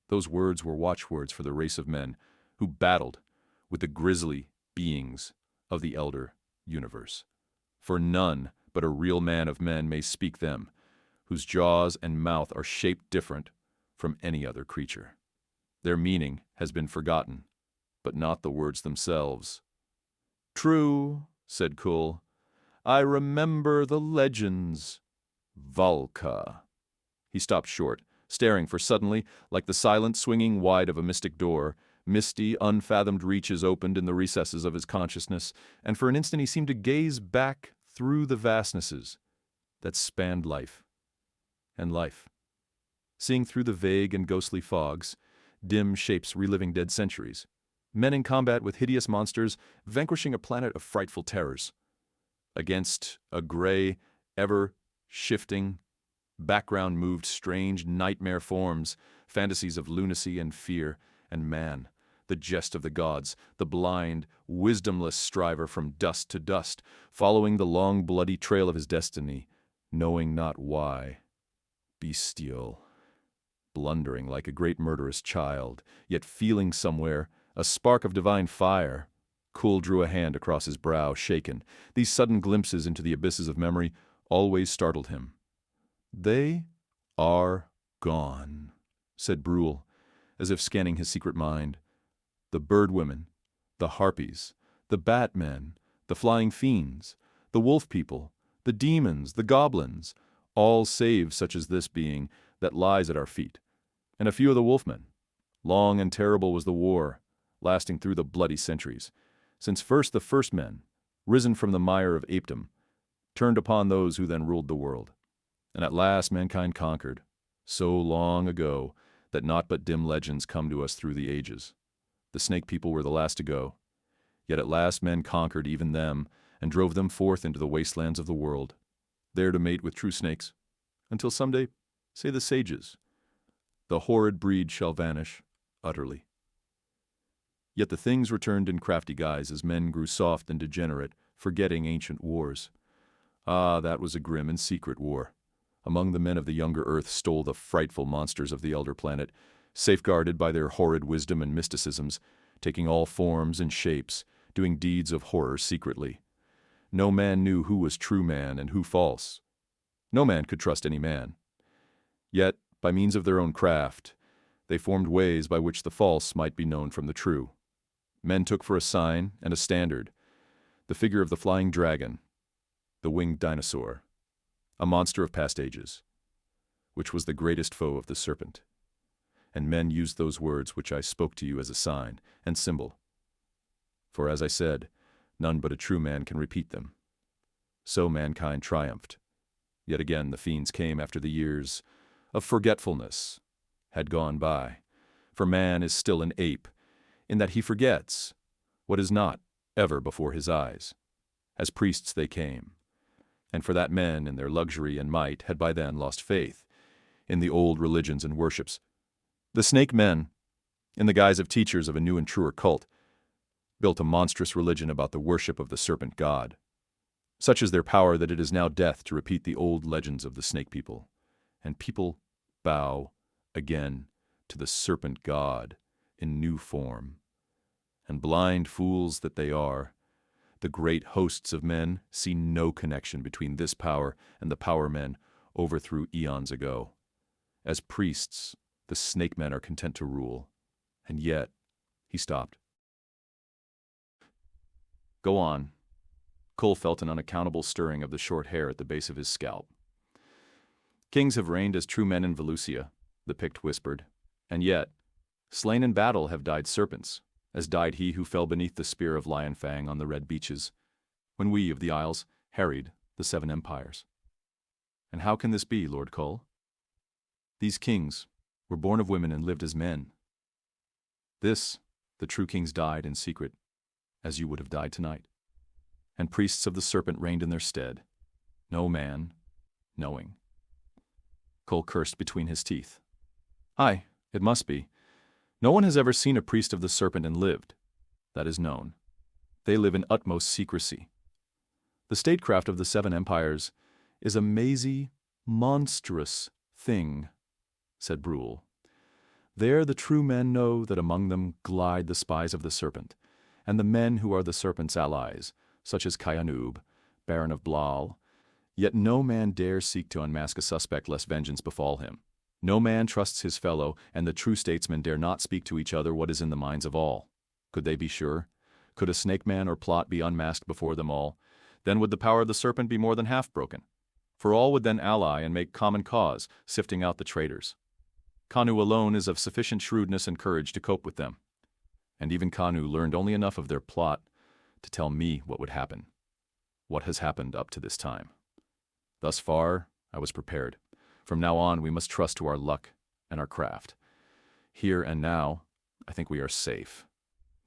Speaker 1: those words were watchwords for the race of men who battled with the grisly beings of the elder universe. For none but a real man of men may speak them, whose jaws and mouth are shaped different from any other creature. Their meaning has been forgotten, but not the words themselves." "True," said Kull. "I remember the legends. Valka." He stopped short, staring, for suddenly, like the silent swinging wide of a mystic door, misty, unfathomed reaches opened in the recesses of his consciousness, and for an instant he seemed to gaze back through the vastnesses that spanned life and life, seeing through the vague and ghostly fogs, dim shapes reliving dead centuries, men in combat with hideous monsters, vanquishing a planet of frightful terrors. Against a gray, ever-shifting background moved strange nightmare forms, fantasies of lunacy and fear, and man, the jest of the gods, the blind, wisdomless striver from dust to dust, following the long bloody trail of his destiny, knowing not why. Bestial, blundering like a great murderous child, yet feeling somewhere a spark of divine fire. Kull drew a hand across his brow, shaken. These sudden glimpses into the abysses of memory always startled him. "They are gone," said Brule, as if scanning his secret mind. "The bird-women, the harpies, the bat-men, the flying fiends, the wolf-people, the demons, the goblins, all save such as this being that lies at our feet, and a few of the wolfmen. Long and terrible was the war, lasting through the bloody centuries, since first the first men, risen from the mire of apedom, turned upon those who then ruled the world. And at last mankind conquered, so long ago that naught but dim legends come to us through the ages. The snake people were the last to go, yet at last men conquered even them and drove them forth into the wastelands of the world, there to mate with true snakes, until someday, say the sages, the horrid breed shall vanish utterly. Yet the things returned in crafty guise as men grew soft and degenerate, forgetting ancient wars. Ah, that was a grim and secret war. Among the men of the younger earth stole the frightful monsters of the elder planet, safeguarded by their horrid wisdom and mysticisms, taking all forms and shapes, doing deeds of horror secretly. No man knew who was true man and who false. No man could trust any man. Yet, by means of their own craft, they formed ways by which the false might be known from the true. Men took for a sign and a standard the figure of the flying dragon, the winged dinosaur, a monster of past ages, which was the greatest foe of the serpent. And men used those words which I spoke to you as a sign and symbol. For as I said, none but a true man can repeat them. So mankind triumphed. Yet again the fiends came after the years of forgetfulness had gone by. For man is still an ape, in that he forgets what is not ever before his eyes. As priests they came, and for that men in their luxury and might had by then lost faith in the old religions and worships. The snake men, in the guise of teachers of a new and truer cult, built a monstrous religion about the worship of the serpent god. Such is their power that it is now death to repeat the old legends of the snake people, and people bow again to the serpent god in new form. And blind fools that they are, The great hosts of men see no connection between this power and the power men overthrew eons ago. As priests, the snake men are content to rule. And yet, he stopped. Go on. Kull felt an unaccountable stirring of the short hair at the base of his scalp. Kings have reigned as true men in Valusia, the Pict whispered, and yet, slain in battle have died serpents, as died he who fell beneath the spear of Lion Fang on the red beaches, when we of the Isles harried the 7 empires. And how can this be, Lord Kull? These kings were born of women and lived as men. The true kings died in secret, as you would have died tonight. And priests of the serpent reigned in their stead, no man knowing. Kull cursed between his teeth. Aye, it must be. No one has ever seen a priest of the serpent and lived. That is known. They live in utmost secrecy. The statecraft of the 7 empires is a mazy, monstrous thing, said Brule. There the true men know that among them glide the spies of the serpent, and the men who are the serpent's allies, such as Kyanub, Baron of Blal. Yet no man dares seek to unmask a suspect lest vengeance befall him. No man trusts his fellow, and the true statesmen dare not speak to each other what is in the minds of all. Could they be sure? Could a snake man or plot be unmasked before them all? Then would the power of the serpent be more than half broken. For all would then ally and make common cause, sifting out the traitors. Kanu alone is of sufficient shrewdness and courage to cope with them. And even Kanu learned only enough of their plot to tell me what would happen. What has happened up to this time. Thus far, I was prepared. From now on, we must trust to our luck and our craft. Here and now, I think we are safe.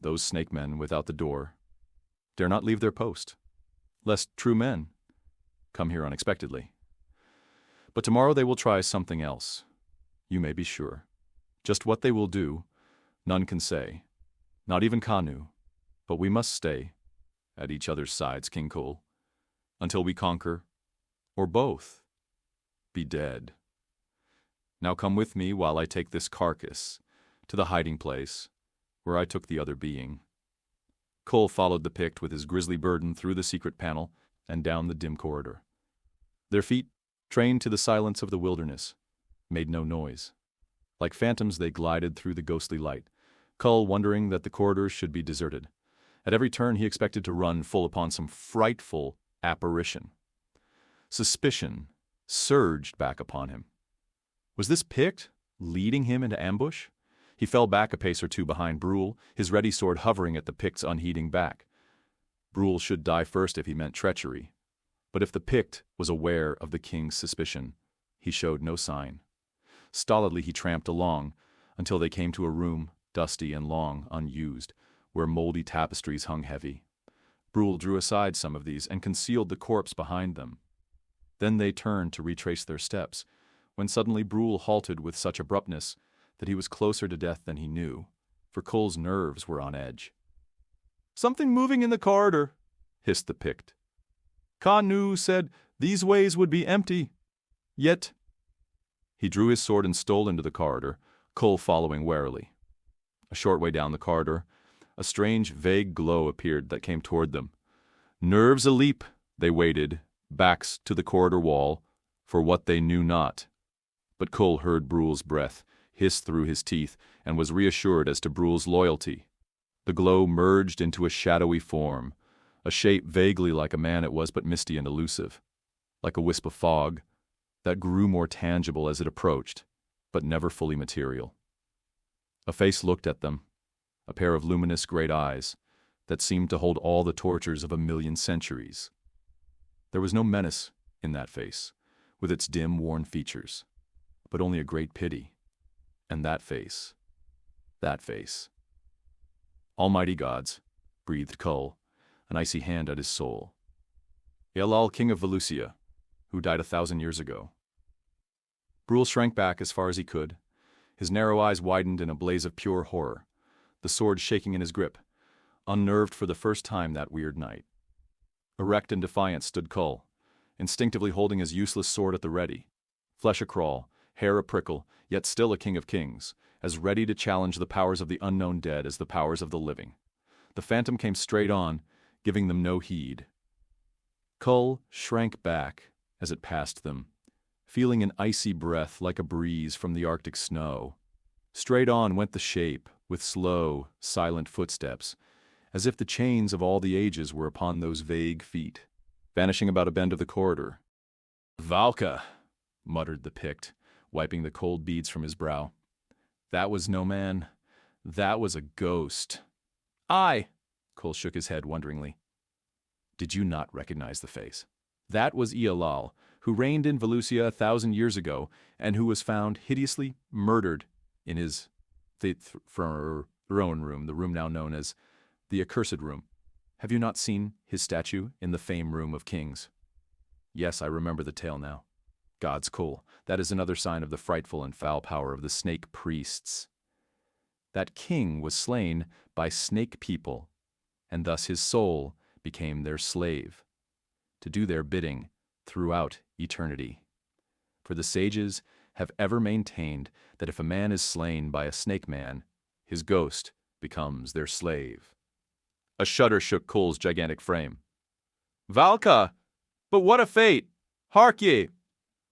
Speaker 1: Those snake men without the door dare not leave their post, lest true men come here unexpectedly. But tomorrow they will try something else. You may be sure. Just what they will do, none can say. Not even Kanu. But we must stay at each other's sides, King Kull, until we conquer, or both be dead. Now come with me while I take this carcass to the hiding place where I took the other being. Kull followed the Pict with his grisly burden through the secret panel and down the dim corridor. Their feet, trained to the silence of the wilderness, made no noise. Like phantoms they glided through the ghostly light, Kull wondering that the corridors should be deserted. At every turn he expected to run full upon some frightful apparition. Suspicion surged back upon him. Was this Pict leading him into ambush? He fell back a pace or two behind Brule, his ready sword hovering at the Pict's unheeding back. Brule should die first if he meant treachery. But if the Pict was aware of the king's suspicion, he showed no sign. Stolidly he tramped along until they came to a room, dusty and long unused, where moldy tapestries hung heavy. Brule drew aside some of these and concealed the corpse behind them. Then they turned to retrace their steps, when suddenly Brule halted with such abruptness that he was closer to death than he knew, for Kull's nerves were on edge. "Something moving in the corridor," hissed the Pict. "Kanu said these ways would be empty. Yet—" He drew his sword and stole into the corridor, Kull following warily. A short way down the corridor, a strange, vague glow appeared that came toward them. Nerves aleap, they waited, backs to the corridor wall, for what they knew not. But Kull heard Brule's breath hiss through his teeth and was reassured as to Brule's loyalty. The glow merged into a shadowy form, a shape vaguely like a man it was but misty and elusive, like a wisp of fog that grew more tangible as it approached, but never fully material. A face looked at them, a pair of luminous great eyes that seemed to hold all the tortures of 1,000,000 centuries. There was no menace in that face, with its dim, worn features, but only a great pity. And that face. Almighty gods, breathed Kull, an icy hand at his soul. Ealal, king of Valusia, who died 1,000 years ago. Brule shrank back as far as he could, his narrow eyes widened in a blaze of pure horror, the sword shaking in his grip, unnerved for the first time that weird night. Erect and defiant stood Kull, instinctively holding his useless sword at the ready, flesh a-crawl, hair a-prickle, yet still a king of kings, as ready to challenge the powers of the unknown dead as the powers of the living. The phantom came straight on, giving them no heed. Kull shrank back as it passed them, feeling an icy breath like a breeze from the Arctic snow. Straight on went the shape, with slow, silent footsteps, as if the chains of all the ages were upon those vague feet, vanishing about a bend of the corridor. "Valka," muttered the Pict, wiping the cold beads from his brow. "That was no man. That was a ghost." "Aye," Kull shook his head wonderingly. "Did you not recognize the face? That was Ialal, who reigned in Valusia 1,000 years ago, and who was found hideously murdered in his throne room, the room now known as the Accursed Room. Have you not seen his statue in the Fame Room of Kings?" "Yes, I remember the tale now. God's Kull, that is another sign of the frightful and foul power of the snake priests. That king was slain by snake people, and thus his soul became their slave, to do their bidding throughout eternity. For the sages have ever maintained that if a man is slain by a snake man, his ghost becomes their slave." A shudder shook Kull's gigantic frame. "Valka! But what a fate! Hark ye!"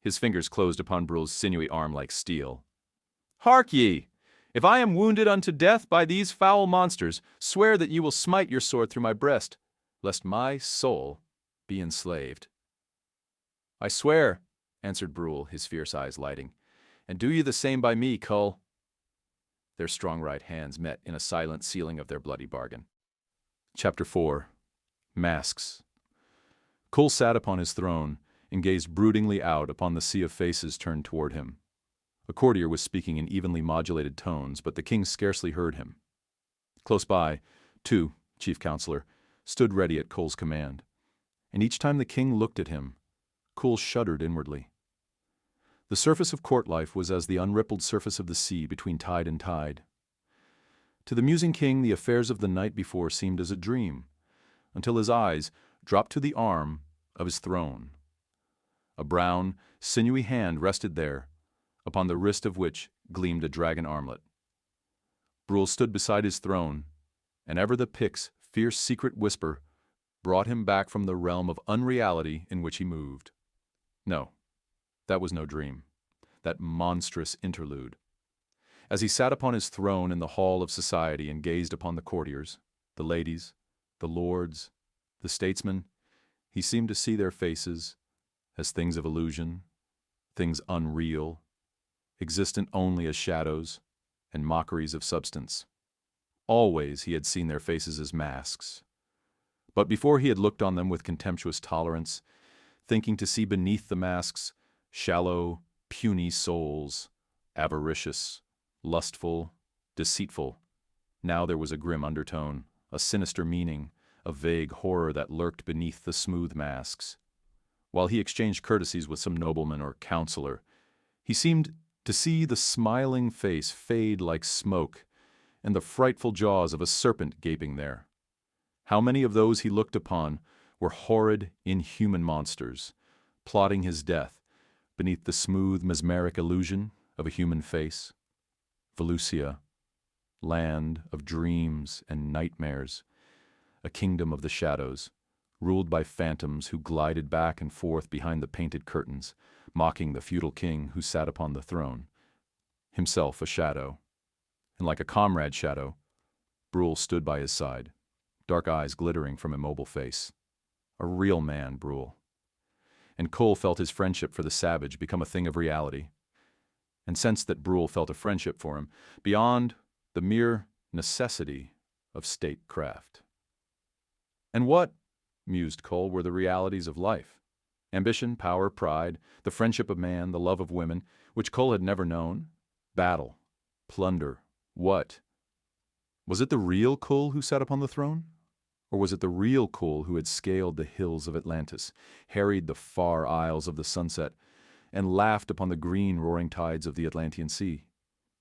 Speaker 1: His fingers closed upon Brul's sinewy arm like steel. "Hark ye! If I am wounded unto death by these foul monsters, swear that you will smite your sword through my breast, lest my soul be enslaved." "I swear," answered Brul, his fierce eyes lighting, "and do you the same by me, Kull." Their strong right hands met in a silent sealing of their bloody bargain. Chapter 4. Masks. Kull sat upon his throne and gazed broodingly out upon the sea of faces turned toward him. A courtier was speaking in evenly modulated tones, but the king scarcely heard him. Close by, Tu, chief counselor, stood ready at Kull's command, and each time the king looked at him, Kull shuddered inwardly. The surface of court life was as the unrippled surface of the sea between tide and tide. To the musing king, the affairs of the night before seemed as a dream, until his eyes dropped to the arm of his throne. A brown, sinewy hand rested there, upon the wrist of which gleamed a dragon armlet. Brul stood beside his throne, and ever the Pict's fierce secret whisper brought him back from the realm of unreality in which he moved. No, that was no dream, that monstrous interlude. As he sat upon his throne in the hall of society and gazed upon the courtiers, the ladies, the lords, the statesmen, he seemed to see their faces as things of illusion, things unreal, existent only as shadows and mockeries of substance. Always he had seen their faces as masks. But before he had looked on them with contemptuous tolerance, thinking to see beneath the masks shallow, puny souls, avaricious, lustful, deceitful. Now there was a grim undertone, a sinister meaning, a vague horror that lurked beneath the smooth masks. While he exchanged courtesies with some nobleman or counselor, he seemed to see the smiling face fade like smoke and the frightful jaws of a serpent gaping there. How many of those he looked upon were horrid, inhuman monsters, plotting his death beneath the smooth, mesmeric illusion of a human face? Valusia, land of dreams and nightmares, a kingdom of the shadows, ruled by phantoms who glided back and forth behind the painted curtains, mocking the feudal king who sat upon the throne, himself a shadow. And like a comrade shadow, Brul stood by his side, dark eyes glittering from immobile face. A real man, Brul. And Kull felt his friendship for the savage become a thing of reality, and sensed that Brul felt a friendship for him beyond the mere necessity of statecraft. And what, mused Kull, were the realities of life? Ambition, power, pride, the friendship of man, the love of women, which Kull had never known? Battle, plunder, what? Was it the real Kull who sat upon the throne? Or was it the real Kull who had scaled the hills of Atlantis, harried the far isles of the sunset, and laughed upon the green roaring tides of the Atlantean Sea?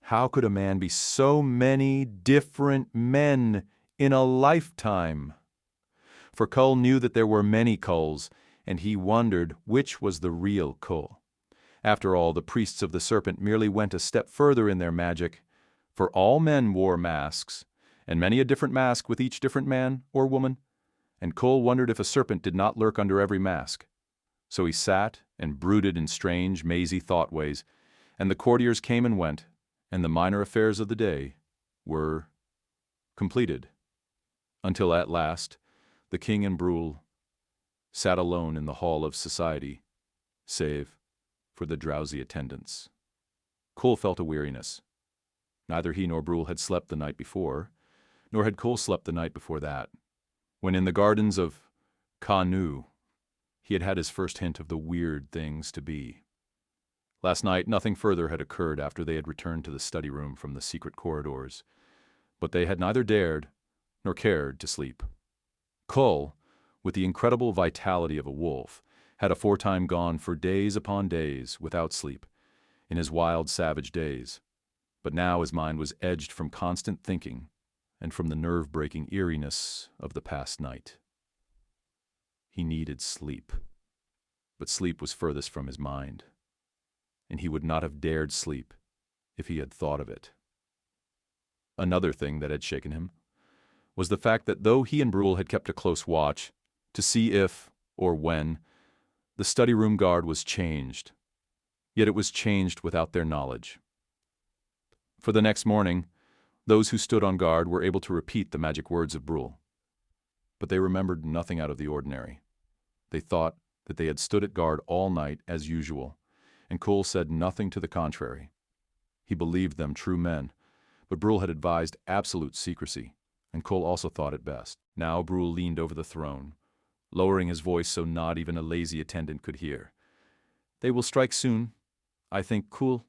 Speaker 1: How could a man be so many different men in a lifetime? For Kull knew that there were many Kulls, and he wondered which was the real Kull. After all, the priests of the serpent merely went a step further in their magic, for all men wore masks, and many a different mask with each different man or woman, and Kull wondered if a serpent did not lurk under every mask. So he sat and brooded in strange, mazy thought-ways, and the courtiers came and went, and the minor affairs of the day were completed, until at last the king and Brule sat alone in the hall of society, save for the drowsy attendants. Kull felt a weariness. Neither he nor Brule had slept the night before, nor had Kull slept the night before that, when in the gardens of Ka-Nu he had had his first hint of the weird things to be. Last night nothing further had occurred after they had returned to the study room from the secret corridors, but they had neither dared nor cared to sleep. Kull, with the incredible vitality of a wolf, had aforetime gone for days upon days without sleep, in his wild, savage days, but now his mind was edged from constant thinking and from the nerve-breaking eeriness of the past night. He needed sleep, but sleep was furthest from his mind, and he would not have dared sleep if he had thought of it. Another thing that had shaken him was the fact that though he and Brule had kept a close watch to see if, or when, the study room guard was changed, yet it was changed without their knowledge. For the next morning, those who stood on guard were able to repeat the magic words of Brule, but they remembered nothing out of the ordinary. They thought that they had stood at guard all night as usual, and Kull said nothing to the contrary. He believed them true men, but Brule had advised absolute secrecy, and Kull also thought it best. Now Brule leaned over the throne, lowering his voice so not even a lazy attendant could hear. "They will strike soon, I think, Kull.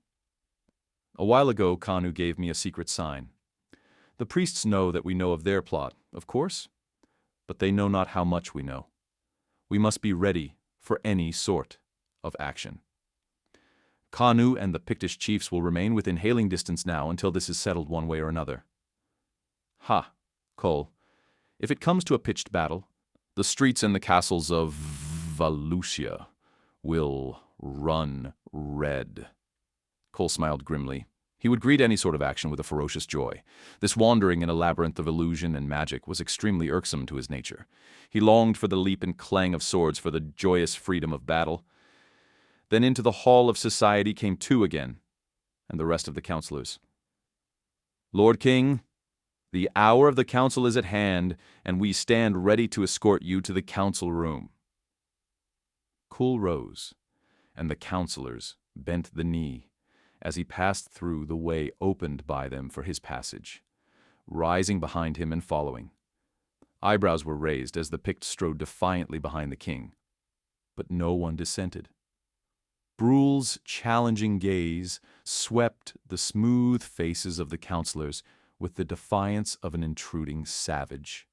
Speaker 1: A while ago Ka-Nu gave me a secret sign. The priests know that we know of their plot, of course, but they know not how much we know. We must be ready for any sort of action. Ka-Nu and the Pictish chiefs will remain within hailing distance now until this is settled one way or another. Ha, Kull, if it comes to a pitched battle, the streets and the castles of Valusia will run red." Kull smiled grimly. He would greet any sort of action with a ferocious joy. This wandering in a labyrinth of illusion and magic was extremely irksome to his nature. He longed for the leap and clang of swords, for the joyous freedom of battle. Then into the hall of society came two again, and the rest of the counselors. "Lord King, the hour of the council is at hand, and we stand ready to escort you to the council room." Kull rose, and the counselors bent the knee as he passed through the way opened by them for his passage, rising behind him and following. Eyebrows were raised as the Pict strode defiantly behind the king, but no one dissented. Brule's challenging gaze swept the smooth faces of the counselors with the defiance of an intruding savage.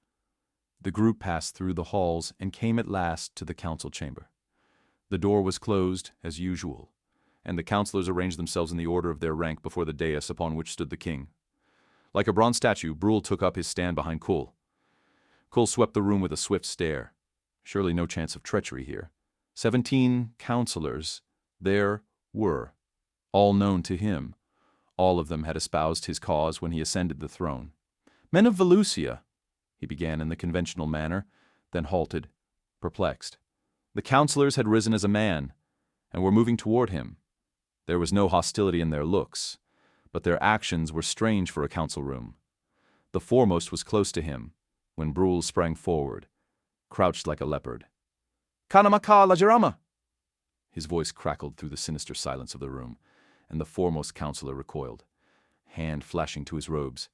Speaker 1: The group passed through the halls and came at last to the council chamber. The door was closed, as usual, and the counselors arranged themselves in the order of their rank before the dais upon which stood the king. Like a bronze statue, Brule took up his stand behind Kull. Kull swept the room with a swift stare. Surely no chance of treachery here. 17 counselors there were, all known to him. All of them had espoused his cause when he ascended the throne. "Men of Valusia," he began in the conventional manner, then halted, perplexed. The counselors had risen as a man, and were moving toward him. There was no hostility in their looks, but their actions were strange for a council room. The foremost was close to him, when Brule sprang forward, crouched like a leopard. "Kanamaka Lajarama!" His voice crackled through the sinister silence of the room, and the foremost counselor recoiled, hand flashing to his robes,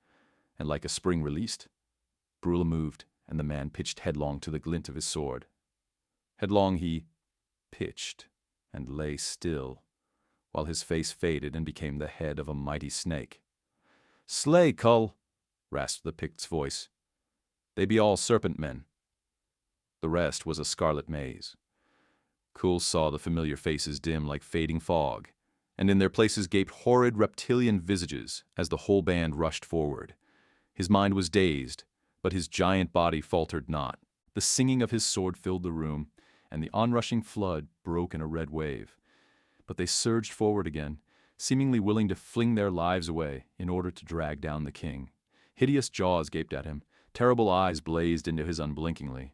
Speaker 1: and like a spring released, Brule moved, and the man pitched headlong to the glint of his sword. Headlong he pitched, and lay still, while his face faded and became the head of a mighty snake. "Slay, Kull," rasped the Pict's voice. "They be all serpent-men." The rest was a scarlet maze. Kull saw the familiar faces dim like fading fog, and in their places gaped horrid reptilian visages as the whole band rushed forward. His mind was dazed, but his giant body faltered not. The singing of his sword filled the room, and the onrushing flood broke in a red wave. But they surged forward again, seemingly willing to fling their lives away in order to drag down the king. Hideous jaws gaped at him, terrible eyes blazed into his unblinkingly.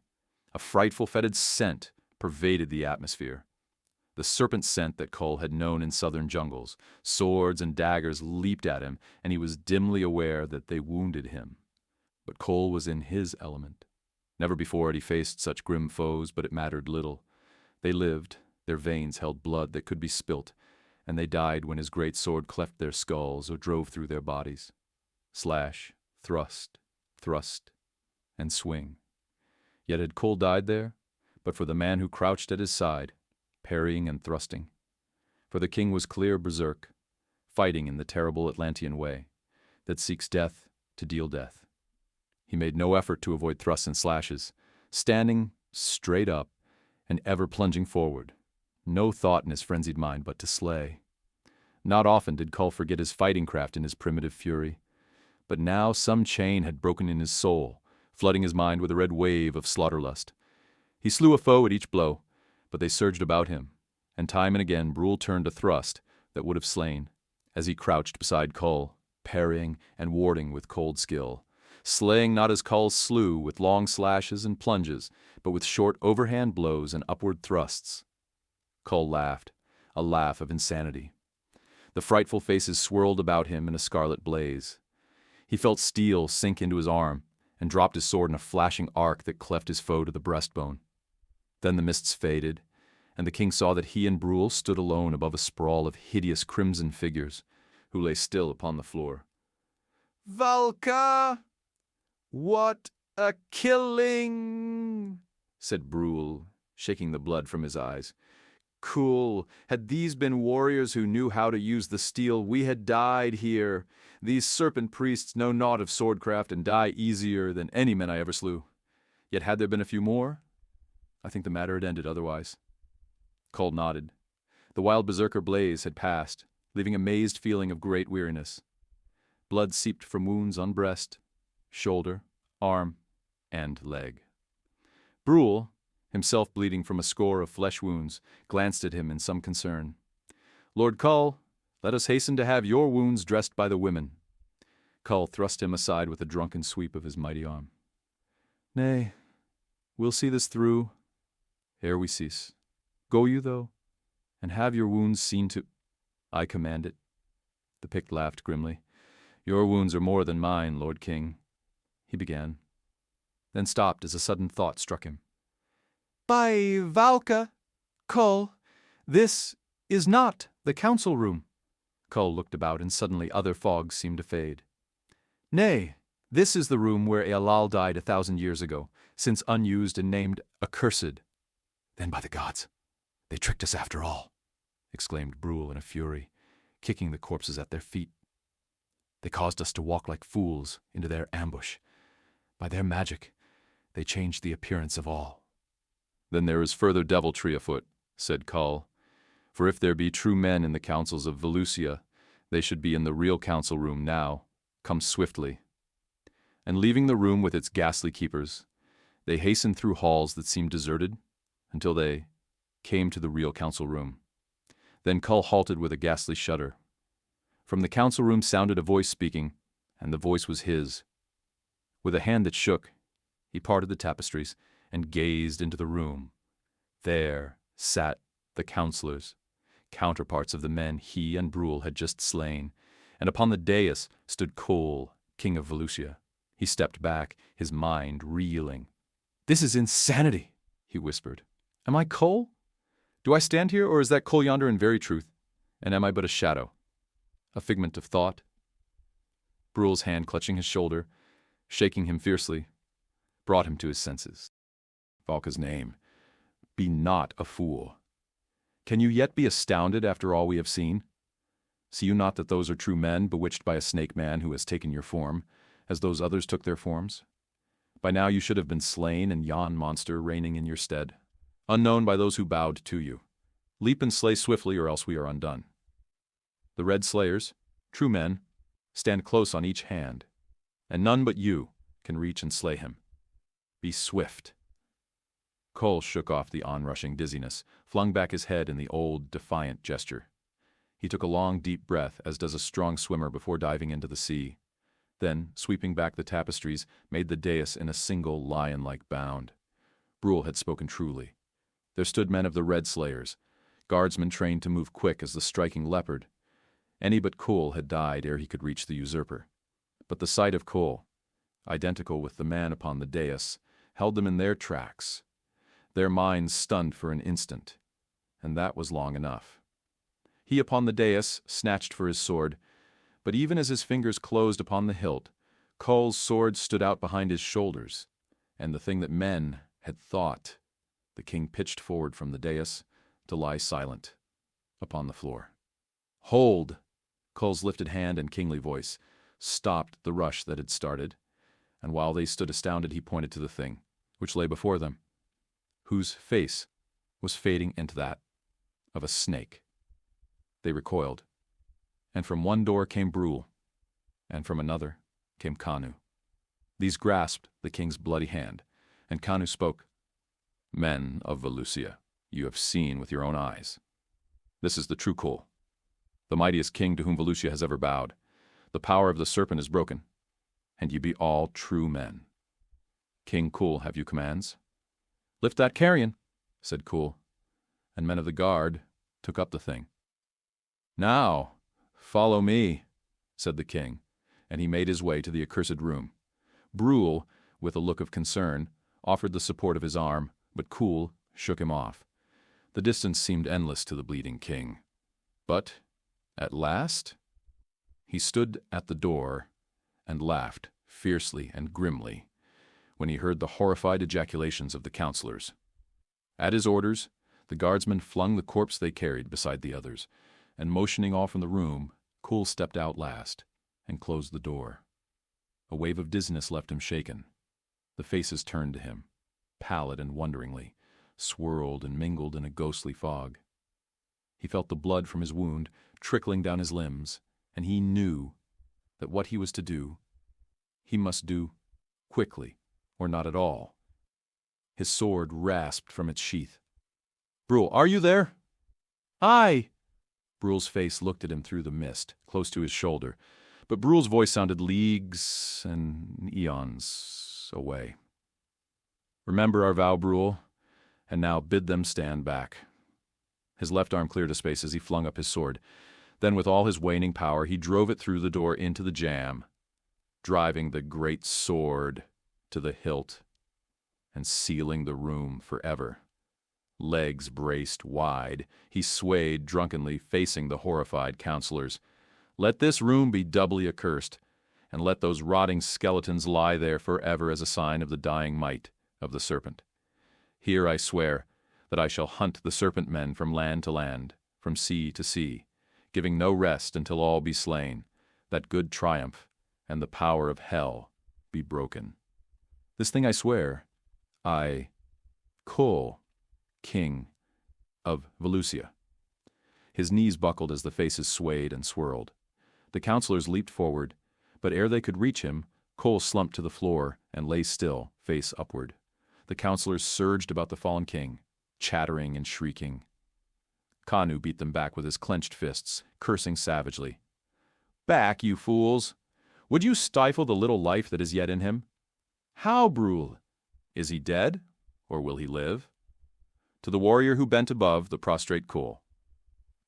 Speaker 1: A frightful fetid scent pervaded the atmosphere. The serpent scent that Kull had known in southern jungles. Swords and daggers leaped at him, and he was dimly aware that they wounded him. But Kull was in his element. Never before had he faced such grim foes, but it mattered little. They lived, their veins held blood that could be spilt, and they died when his great sword cleft their skulls or drove through their bodies. Slash, thrust, thrust, and swing. Yet had Kull died there, but for the man who crouched at his side, parrying and thrusting. For the king was clear berserk, fighting in the terrible Atlantean way, that seeks death to deal death. He made no effort to avoid thrusts and slashes, standing straight up and ever plunging forward, no thought in his frenzied mind but to slay. Not often did Kull forget his fighting craft in his primitive fury, but now some chain had broken in his soul, flooding his mind with a red wave of slaughterlust. He slew a foe at each blow, but they surged about him, and time and again Brule turned a thrust that would have slain, as he crouched beside Kull, parrying and warding with cold skill, slaying not as Kull slew with long slashes and plunges, but with short overhand blows and upward thrusts. Kull laughed, a laugh of insanity. The frightful faces swirled about him in a scarlet blaze. He felt steel sink into his arm, and dropped his sword in a flashing arc that cleft his foe to the breastbone. Then the mists faded, and the king saw that he and Brule stood alone above a sprawl of hideous crimson figures, who lay still upon the floor.
Speaker 2: "Valka! What a killing!"
Speaker 1: said Brule, shaking the blood from his eyes. "Kull, had these been warriors who knew how to use the steel, we had died here. These serpent priests know naught of swordcraft and die easier than any men I ever slew. Yet had there been a few more, I think the matter had ended otherwise." Kull nodded. The wild berserker blaze had passed, leaving a mazed feeling of great weariness. Blood seeped from wounds on breast, shoulder, arm, and leg. Brule, himself bleeding from a score of flesh wounds, glanced at him in some concern. "Lord Kull, let us hasten to have your wounds dressed by the women." Kull thrust him aside with a drunken sweep of his mighty arm. "Nay, we'll see this through ere we cease. Go you, though, and have your wounds seen to—" "I command it." The Pict laughed grimly. "Your wounds are more than mine, Lord King," he began, then stopped as a sudden thought struck him. "By Valka, Kull, this is not the council room." Kull looked about, and suddenly other fogs seemed to fade. "Nay, this is the room where Ealal died 1,000 years ago, since unused and named Accursed." "Then by the gods, they tricked us after all," exclaimed Brule in a fury, kicking the corpses at their feet. "They caused us to walk like fools into their ambush. By their magic, they changed the appearance of all." "Then there is further deviltry afoot," said Kull. "For if there be true men in the councils of Velusia, they should be in the real council room now. Come swiftly." And leaving the room with its ghastly keepers, they hastened through halls that seemed deserted, until they came to the real council room. Then Kull halted with a ghastly shudder. From the council room sounded a voice speaking, and the voice was his. With a hand that shook, he parted the tapestries and gazed into the room. There sat the councillors, counterparts of the men he and Brule had just slain, and upon the dais stood Kull, king of Velusia. He stepped back, his mind reeling. "This is insanity," he whispered. "Am I Kull? Do I stand here, or is that Kull yonder in very truth? And am I but a shadow? A figment of thought?" Brule's hand clutching his shoulder, shaking him fiercely, brought him to his senses. "Valka's name, be not a fool. Can you yet be astounded after all we have seen? See you not that those are true men bewitched by a snake man who has taken your form, as those others took their forms? By now you should have been slain and yon monster reigning in your stead, unknown by those who bowed to you. Leap and slay swiftly, or else we are undone. The red slayers, true men, stand close on each hand, and none but you can reach and slay him. Be swift." Kull shook off the onrushing dizziness, flung back his head in the old, defiant gesture. He took a long, deep breath, as does a strong swimmer before diving into the sea. Then, sweeping back the tapestries, made the dais in a single lion-like bound. Brule had spoken truly. There stood men of the Red Slayers, guardsmen trained to move quick as the striking leopard. Any but Kull had died ere he could reach the usurper. But the sight of Kull, identical with the man upon the dais, held them in their tracks, their minds stunned for an instant, and that was long enough. He upon the dais snatched for his sword, but even as his fingers closed upon the hilt, Kull's sword stood out behind his shoulders, and the thing that men had thought, the king pitched forward from the dais to lie silent upon the floor. "Hold!" Kull's lifted hand and kingly voice stopped the rush that had started, and while they stood astounded, he pointed to the thing which lay before them, whose face was fading into that of a snake. They recoiled, and from one door came Brule, and from another came Kanu. These grasped the king's bloody hand, and Kanu spoke. "Men of Valusia, you have seen with your own eyes. This is the true Kull, the mightiest king to whom Valusia has ever bowed. The power of the serpent is broken, and ye be all true men. King Kull, have you commands?" "Lift that carrion," said Kull, and men of the guard took up the thing. "Now, follow me," said the king, and he made his way to the accursed room. Brule, with a look of concern, offered the support of his arm, but Kull shook him off. The distance seemed endless to the bleeding king. But, at last, he stood at the door and laughed fiercely and grimly when he heard the horrified ejaculations of the counselors. At his orders, the guardsmen flung the corpse they carried beside the others, and motioning all from the room, Kull stepped out last and closed the door. A wave of dizziness left him shaken. The faces turned to him, pallid and wonderingly, swirled and mingled in a ghostly fog. He felt the blood from his wound trickling down his limbs, and he knew that what he was to do, he must do quickly, or not at all. His sword rasped from its sheath. "Brule, are you there?" "Aye." Brule's face looked at him through the mist, close to his shoulder, but Brule's voice sounded leagues and eons away. "Remember our vow, Brule, and now bid them stand back." His left arm cleared a space as he flung up his sword. Then with all his waning power, he drove it through the door into the jamb, driving the great sword to the hilt and sealing the room forever. Legs braced wide, he swayed drunkenly, facing the horrified counselors. "Let this room be doubly accursed, and let those rotting skeletons lie there forever as a sign of the dying might of the serpent. Here I swear that I shall hunt the serpent-men from land to land, from sea to sea, giving no rest until all be slain, that good triumph and the power of hell be broken. This thing I swear, I, Kull, King of Valusia." His knees buckled as the faces swayed and swirled. The counselors leaped forward, but ere they could reach him, Kull slumped to the floor and lay still, face upward. The counselors surged about the fallen king, chattering and shrieking. Kanu beat them back with his clenched fists, cursing savagely. "Back, you fools! Would you stifle the little life that is yet in him? How, Brule? Is he dead, or will he live?" To the warrior who bent above the prostrate Kull.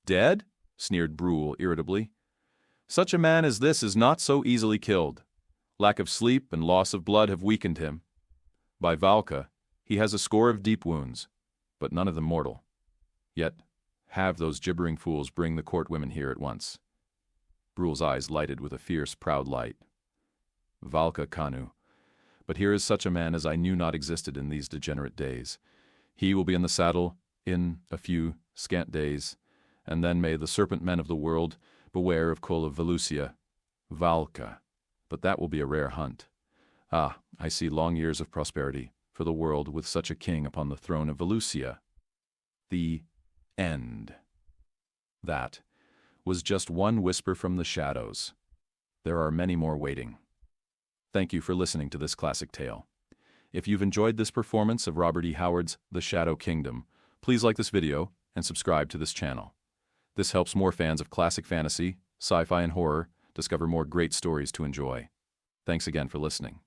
Speaker 1: "Dead?" sneered Brule irritably. "Such a man as this is not so easily killed. Lack of sleep and loss of blood have weakened him. By Valka, he has a score of deep wounds, but none of them mortal. Yet have those gibbering fools bring the court women here at once." Brule's eyes lighted with a fierce, proud light. "Valka, Kanu, but here is such a man as I knew not existed in these degenerate days. He will be in the saddle in a few scant days, and then may the serpent-men of the world beware of Kull of Valusia. Valka, but that will be a rare hunt. Ah, I see long years of prosperity for the world with such a king upon the throne of Valusia. The end." That was just one whisper from the shadows. There are many more waiting. Thank you for listening to this classic tale. If you've enjoyed this performance of Robert E. Howard's The Shadow Kingdom, please like this video and subscribe to this channel. This helps more fans of classic fantasy, sci-fi, and horror discover more great stories to enjoy. Thanks again for listening.